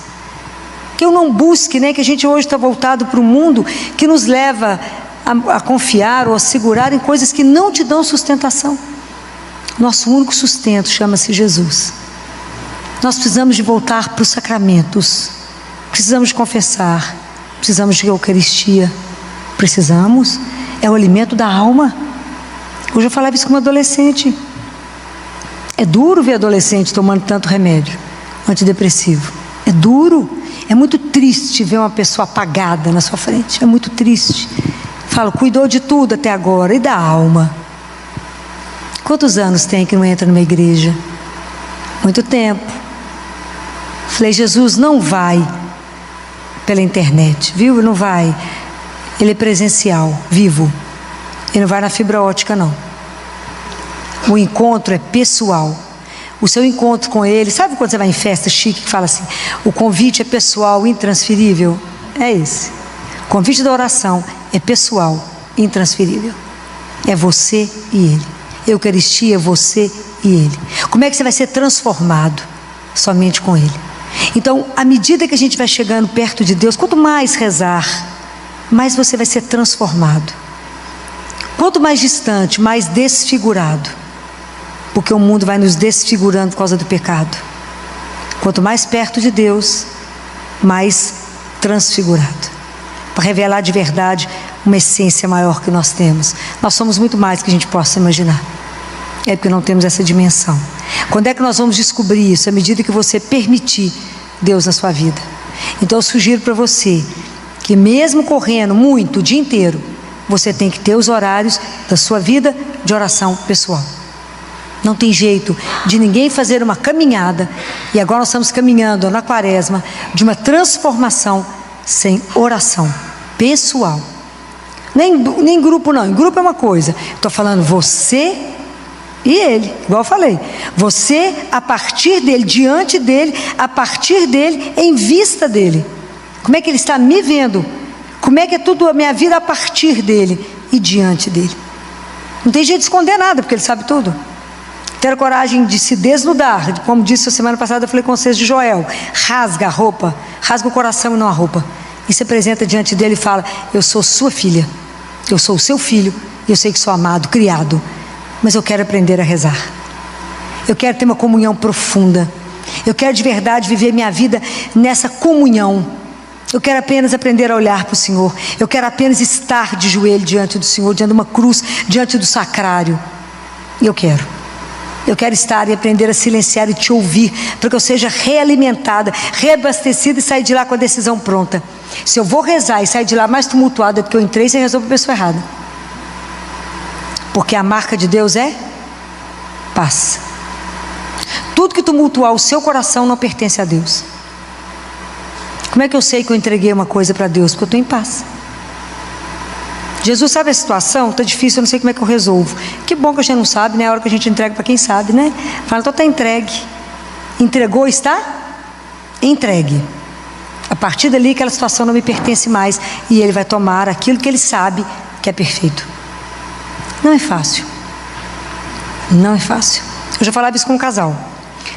Que eu não busque, né, que a gente hoje está voltado para o mundo que nos leva a confiar ou a segurar em coisas que não te dão sustentação. Nosso único sustento chama-se Jesus. Nós precisamos de voltar para os sacramentos, precisamos de confessar, precisamos de Eucaristia, precisamos, é o alimento da alma. Hoje eu falava isso com uma adolescente. É duro ver adolescente tomando tanto remédio antidepressivo, é duro. É muito triste ver uma pessoa apagada na sua frente, é muito triste. Falo, cuidou de tudo até agora, e da alma? Quantos anos tem que não entra numa igreja? Muito tempo. Falei, Jesus, não vai pela internet, viu? Não vai. Ele é presencial, vivo. Ele não vai na fibra ótica, não. O encontro é pessoal. O seu encontro com Ele, sabe quando você vai em festa chique que fala assim, o convite é pessoal, intransferível? É esse. O convite da oração é pessoal, intransferível. É você e Ele. Eucaristia é você e Ele. Como é que você vai ser transformado? Somente com Ele. Então, à medida que a gente vai chegando perto de Deus, quanto mais rezar, mais você vai ser transformado. Quanto mais distante, mais desfigurado, porque o mundo vai nos desfigurando por causa do pecado. Quanto mais perto de Deus, mais transfigurado, para revelar de verdade uma essência maior que nós temos. Nós somos muito mais do que a gente possa imaginar. É porque não temos essa dimensão. Quando é que nós vamos descobrir isso? À medida que você permitir Deus na sua vida. Então eu sugiro para você que, mesmo correndo muito o dia inteiro, você tem que ter os horários da sua vida de oração pessoal. Não tem jeito de ninguém fazer uma caminhada, e agora nós estamos caminhando na quaresma, de uma transformação sem oração pessoal. Nem grupo não, em grupo é uma coisa. Estou falando você e ele, igual eu falei. Você a partir dele, diante dele, a partir dele, em vista dele. Como é que ele está me vendo? Como é que é tudo a minha vida a partir dele e diante dele? Não tem jeito de esconder nada, porque ele sabe tudo. Ter coragem de se desnudar, como disse a semana passada, eu falei com vocês de Joel. Rasga a roupa, rasga o coração e não a roupa, e se apresenta diante dele e fala: eu sou sua filha, eu sou o seu filho, e eu sei que sou amado, criado, mas eu quero aprender a rezar. Eu quero ter uma comunhão profunda. Eu quero de verdade viver minha vida nessa comunhão. Eu quero apenas aprender a olhar para o Senhor. Eu quero apenas estar de joelho diante do Senhor, diante de uma cruz, diante do sacrário. E eu quero estar e aprender a silenciar e te ouvir, para que eu seja realimentada, reabastecida e sair de lá com a decisão pronta. Se eu vou rezar e sair de lá mais tumultuada do que eu entrei, você rezou para a pessoa errada. Porque a marca de Deus é paz. Tudo que tumultuar o seu coração não pertence a Deus. Como é que eu sei que eu entreguei uma coisa para Deus? Porque eu estou em paz. Jesus sabe a situação, está difícil, eu não sei como é que eu resolvo. Que bom que a gente não sabe, né? É a hora que a gente entrega para quem sabe, né? Fala, então está entregue. Entregou, está entregue. A partir dali, aquela situação não me pertence mais, e ele vai tomar aquilo que ele sabe que é perfeito. Não é fácil. Não é fácil. Eu já falava isso com um casal.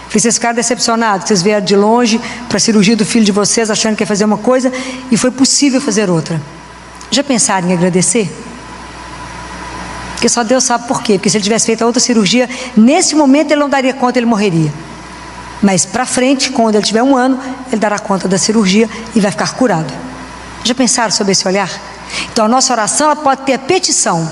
Falei, vocês ficaram decepcionados, vocês vieram de longe para a cirurgia do filho de vocês, achando que ia fazer uma coisa, e foi possível fazer outra. Já pensaram em agradecer? Porque só Deus sabe por quê. Porque se ele tivesse feito a outra cirurgia, nesse momento ele não daria conta, ele morreria. Mas para frente, quando ele tiver 1 ano, ele dará conta da cirurgia e vai ficar curado. Já pensaram sobre esse olhar? Então a nossa oração, ela pode ter a petição.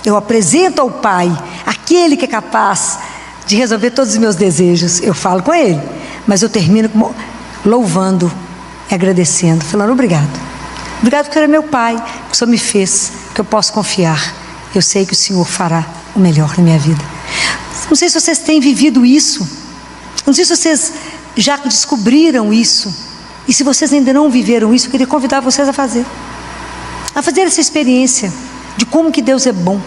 Eu apresento ao Pai, aquele que é capaz de resolver todos os meus desejos. Eu falo com Ele, mas eu termino louvando e agradecendo, falando obrigado. Obrigado porque era meu Pai, que o Senhor me fez, que eu posso confiar. Eu sei que o Senhor fará o melhor na minha vida. Não sei se vocês têm vivido isso. Não sei se vocês já descobriram isso. E se vocês ainda não viveram isso, eu queria convidar vocês a fazer essa experiência de como que Deus é bom.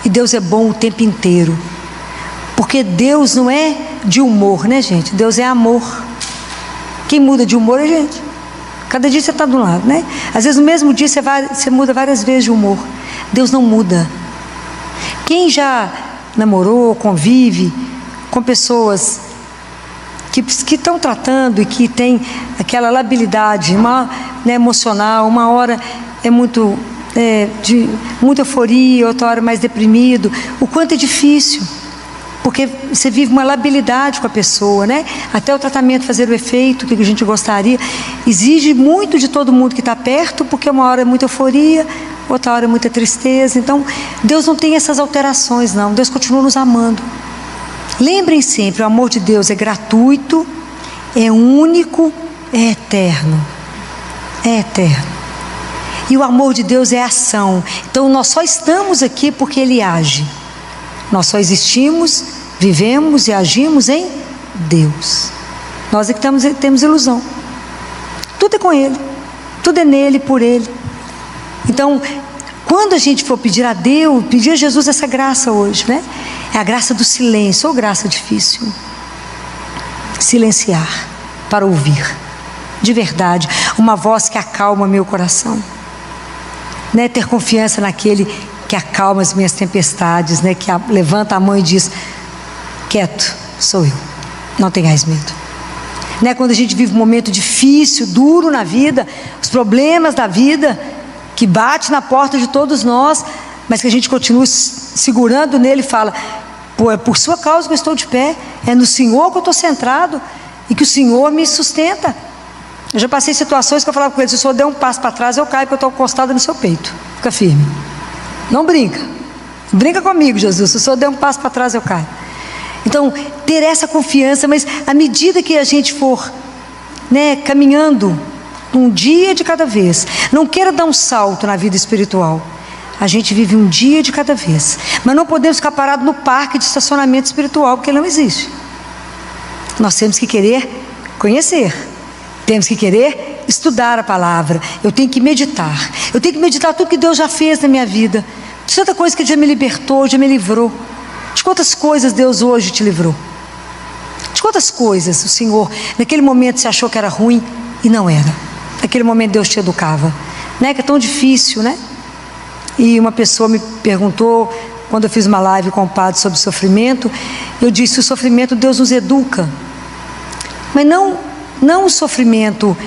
E Deus é bom o tempo inteiro. Porque Deus não é de humor, né, gente? Deus é amor. Quem muda de humor é gente. Cada dia você está de um lado, né? Às vezes no mesmo dia você muda várias vezes de humor. Deus não muda. Quem já namorou, convive com pessoas que estão tratando e que tem aquela labilidade emocional, uma hora é muito de muita euforia, outra hora mais deprimido, o quanto é difícil. Porque você vive uma labilidade com a pessoa, né? Até o tratamento fazer o efeito que a gente gostaria, exige muito de todo mundo que está perto, porque uma hora é muita euforia, outra hora é muita tristeza. Então, Deus não tem essas alterações, não. Deus continua nos amando. Lembrem sempre, o amor de Deus é gratuito, é único, é eterno. É eterno. E o amor de Deus é ação. Então, nós só estamos aqui porque Ele age. Nós só existimos, vivemos e agimos em Deus. Nós é que temos ilusão. Tudo é com Ele, tudo é nele, por Ele. Então, quando a gente for pedir a Deus, pedir a Jesus essa graça hoje, né? É a graça do silêncio, ou graça difícil. Silenciar para ouvir, de verdade, uma voz que acalma meu coração, né? Ter confiança naquele que acalma as minhas tempestades, né? Que levanta a mão e diz: quieto, sou eu, não tenhais medo. Né? Quando a gente vive um momento difícil, duro na vida, os problemas da vida, que bate na porta de todos nós, mas que a gente continua segurando nele e fala: pô, é por sua causa que eu estou de pé, é no Senhor que eu estou centrado e que o Senhor me sustenta. Eu já passei situações que eu falava com ele: se o Senhor der um passo para trás, eu caio, porque eu estou encostada no seu peito. Fica firme, não brinca, brinca comigo, Jesus, se o Senhor der um passo para trás, eu caio. Então, ter essa confiança, mas à medida que a gente for, caminhando um dia de cada vez, não queira dar um salto na vida espiritual. A gente vive um dia de cada vez, mas não podemos ficar parados no parque de estacionamento espiritual, porque ele não existe. Nós temos que querer conhecer, temos que querer estudar a palavra. Eu tenho que meditar, tudo que Deus já fez na minha vida, de tanta coisa que Ele já me libertou, já me livrou. De quantas coisas Deus hoje te livrou? De quantas coisas o Senhor, naquele momento você achou que era ruim e não era. Naquele momento Deus te educava, que é tão difícil, E uma pessoa me perguntou, quando eu fiz uma live com o padre sobre sofrimento, eu disse: o sofrimento Deus nos educa, mas não o sofrimento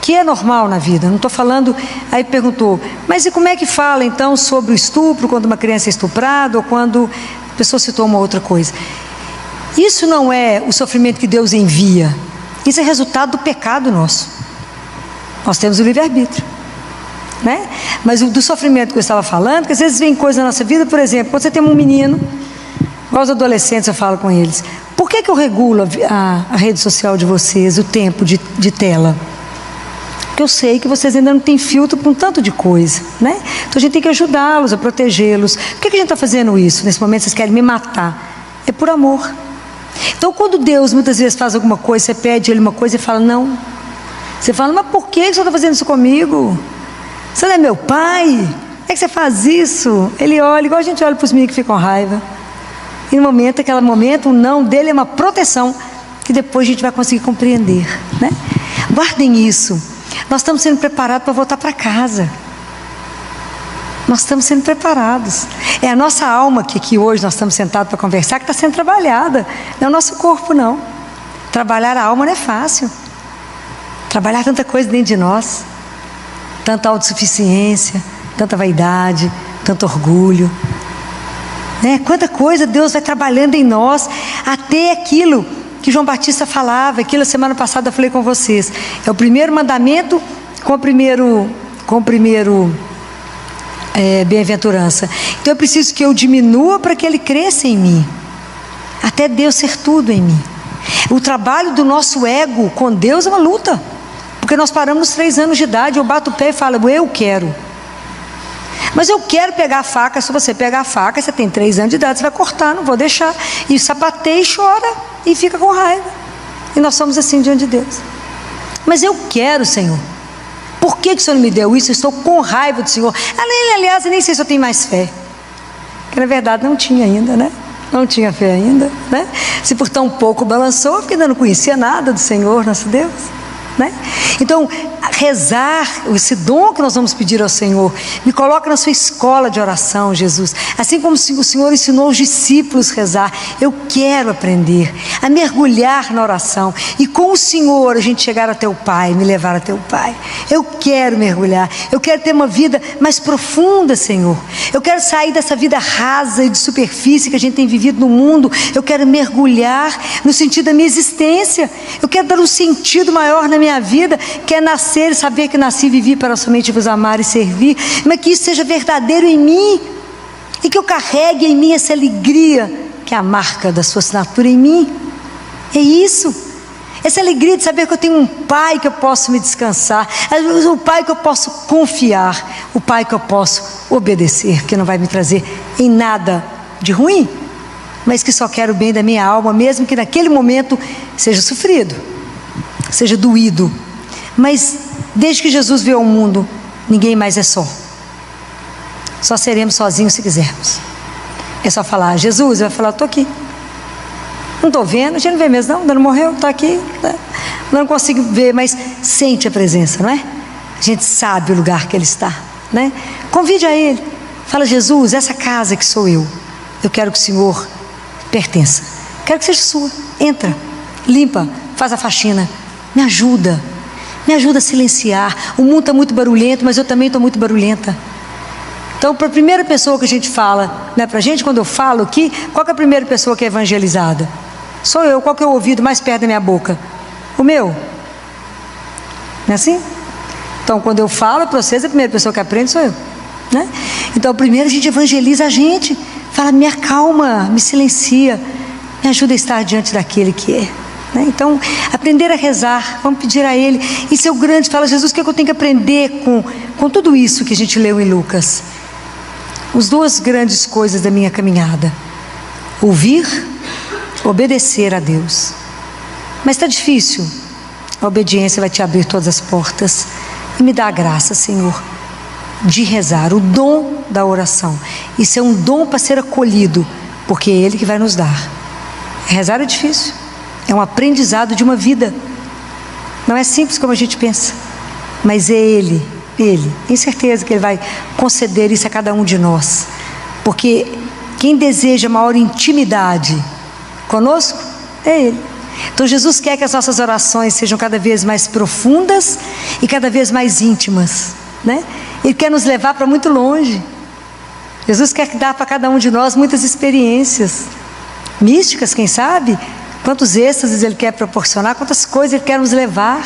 que é normal na vida, não estou falando. Aí perguntou: mas e como é que fala então sobre o estupro, quando uma criança é estuprada, ou quando a pessoa citou uma outra coisa? Isso não é o sofrimento que Deus envia, isso é resultado do pecado nosso. Nós temos o livre-arbítrio, mas do sofrimento que eu estava falando, que às vezes vem coisa na nossa vida, por exemplo, quando você tem um menino, igual os adolescentes, eu falo com eles: por que eu regulo a rede social de vocês, o tempo de tela? Porque eu sei que vocês ainda não têm filtro para um tanto de coisa, Então a gente tem que ajudá-los, a protegê-los. Por que a gente está fazendo isso? Nesse momento vocês querem me matar? É por amor. Então, quando Deus muitas vezes faz alguma coisa, você pede Ele uma coisa e fala: não. Você fala: mas por que você está fazendo isso comigo? Você não é meu pai? Por que você faz isso? Ele olha, igual a gente olha para os meninos que ficam com raiva. E no momento, aquele momento, o não dele é uma proteção, que depois a gente vai conseguir compreender, Guardem isso. Nós estamos sendo preparados para voltar para casa. Nós estamos sendo preparados. É a nossa alma que aqui hoje nós estamos sentados para conversar, que está sendo trabalhada. Não é o nosso corpo, não. Trabalhar a alma não é fácil. Trabalhar tanta coisa dentro de nós, tanta autossuficiência, tanta vaidade, tanto orgulho, Quanta coisa Deus vai trabalhando em nós, até aquilo que João Batista falava, aquilo a semana passada eu falei com vocês, é o primeiro mandamento com o primeiro bem-aventurança. Então eu preciso que eu diminua para que Ele cresça em mim, até Deus ser tudo em mim. O trabalho do nosso ego com Deus é uma luta, porque nós paramos nos 3 anos de idade, eu bato o pé e falo: eu quero. Mas eu quero pegar a faca. Se você pegar a faca, você tem 3 anos de idade, você vai cortar, não vou deixar. E sapateia e chora, e fica com raiva. E nós somos assim diante de Deus. Mas eu quero, Senhor. Por que o Senhor não me deu isso? Eu estou com raiva do Senhor. Aliás, eu nem sei se eu tenho mais fé. Porque na verdade não tinha ainda, Não tinha fé ainda, Se por tão pouco balançou, porque ainda não conhecia nada do Senhor, nosso Deus, Então, rezar, esse dom que nós vamos pedir ao Senhor, me coloca na sua escola de oração, Jesus. Assim como o Senhor ensinou os discípulos a rezar, eu quero aprender a mergulhar na oração, e com o Senhor a gente chegar até o Pai, me levar até o Pai. Eu quero mergulhar, eu quero ter uma vida mais profunda, Senhor. Eu quero sair dessa vida rasa e de superfície que a gente tem vivido no mundo. Eu quero mergulhar no sentido da minha existência. Eu quero dar um sentido maior na minha vida, que é nascer e saber que nasci e vivi para somente vos amar e servir, mas que isso seja verdadeiro em mim, e que eu carregue em mim essa alegria, que é a marca da sua assinatura em mim. É isso, essa alegria de saber que eu tenho um Pai que eu posso me descansar, um Pai que eu posso confiar, o Pai que eu posso obedecer, que não vai me trazer em nada de ruim, mas que só quer o bem da minha alma, mesmo que naquele momento seja sofrido, seja doído. Mas desde que Jesus veio ao mundo, ninguém mais é só. Só seremos sozinhos se quisermos. É só falar: Jesus, vai falar: estou aqui. Não estou vendo, a gente não vê mesmo não, ainda não morreu, está aqui, não consigo ver, mas sente a presença, não é? A gente sabe o lugar que Ele está, Convide a Ele, fala: Jesus, essa casa que sou eu quero que o Senhor pertença, quero que seja sua. Entra, limpa, faz a faxina, me ajuda, Me ajuda a silenciar. O mundo está muito barulhento, mas eu também estou muito barulhenta. Então, para a primeira pessoa que a gente fala, né, para a gente, quando eu falo aqui, qual que é a primeira pessoa que é evangelizada? Sou eu. Qual que é o ouvido mais perto da minha boca? O meu. Não é assim? Então, quando eu falo para vocês, a primeira pessoa que aprende sou eu, né? Então, primeiro a gente evangeliza a gente. Fala, me acalma, me silencia, me ajuda a estar diante daquele que é, né? Então, aprender a rezar, vamos pedir a Ele. Isso é o grande, fala, Jesus, o que é que eu tenho que aprender com tudo isso que a gente leu em Lucas? As duas grandes coisas da minha caminhada: ouvir, obedecer a Deus. Mas está difícil. A obediência vai te abrir todas as portas. E me dá a graça, Senhor, de rezar, o dom da oração. Isso é um dom para ser acolhido, porque é Ele que vai nos dar. Rezar é difícil, é um aprendizado de uma vida. Não é simples como a gente pensa, mas é Ele, tem certeza que Ele vai conceder isso a cada um de nós, porque quem deseja maior intimidade conosco é Ele. Então Jesus quer que as nossas orações sejam cada vez mais profundas e cada vez mais íntimas, né? Ele quer nos levar para muito longe. Jesus quer dar para cada um de nós muitas experiências místicas, quem sabe? Quantos êxtases Ele quer proporcionar, quantas coisas Ele quer nos levar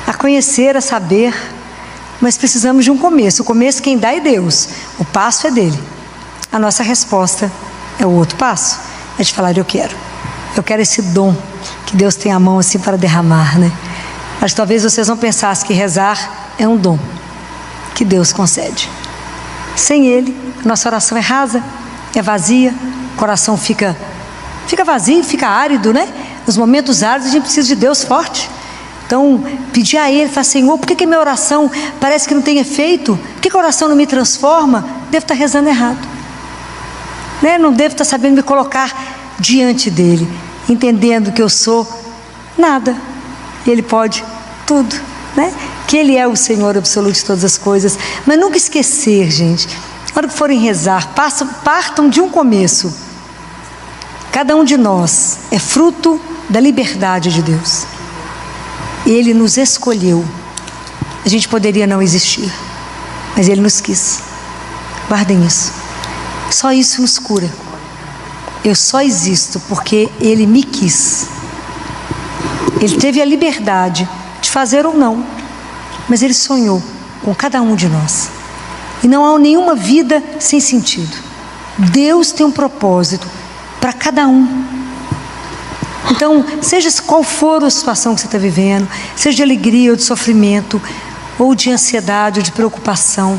a conhecer, a saber. Mas precisamos de um começo. O começo quem dá é Deus, o passo é dele. A nossa resposta é o outro passo, é de falar, eu quero esse dom que Deus tem a mão assim para derramar, né? Mas talvez vocês não pensassem que rezar é um dom que Deus concede. Sem Ele, a nossa oração é rasa, é vazia, o coração fica vazio, fica árido, né? Nos momentos áridos a gente precisa de Deus forte. Então, pedir a Ele, falar, Senhor, por que a minha oração parece que não tem efeito? Por que a oração não me transforma? Devo estar rezando errado, né? Não devo estar sabendo me colocar diante dEle, entendendo que eu sou nada, e Ele pode tudo, né? Que Ele é o Senhor absoluto de todas as coisas. Mas nunca esquecer, gente, na hora que forem rezar, partam de um começo. Cada um de nós é fruto da liberdade de Deus. Ele nos escolheu. A gente poderia não existir, mas Ele nos quis. Guardem isso. Só isso nos cura. Eu só existo porque Ele me quis. Ele teve a liberdade de fazer ou não, mas Ele sonhou com cada um de nós. E não há nenhuma vida sem sentido. Deus tem um propósito para cada um. Então, seja qual for a situação que você está vivendo, seja de alegria ou de sofrimento, ou de ansiedade ou de preocupação,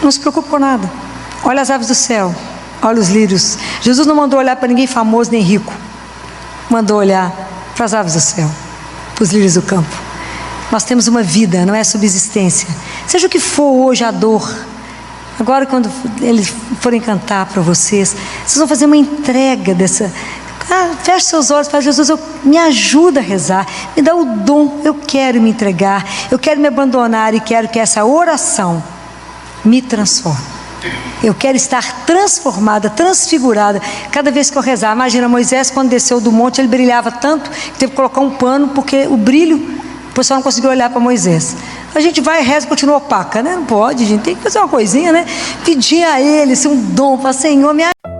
não se preocupe com nada. Olha as aves do céu, olha os lírios. Jesus não mandou olhar para ninguém famoso nem rico, mandou olhar para as aves do céu, para os lírios do campo. Nós temos uma vida, não é subsistência. Seja o que for hoje a dor, agora quando eles forem cantar para vocês vão fazer uma entrega dessa. Feche seus olhos e fala, Jesus, me ajuda a rezar, me dá o dom, eu quero me entregar, eu quero me abandonar e quero que essa oração me transforme. Eu quero estar transformada, transfigurada cada vez que eu rezar. Imagina Moisés, quando desceu do monte, ele brilhava tanto que teve que colocar um pano, porque o brilho, o pessoal não conseguiu olhar para Moisés. A gente vai e reza e continua opaca, né? Não pode, gente, tem que fazer uma coisinha, né? Pedir a Ele, um dom, falar, Senhor, me ajuda.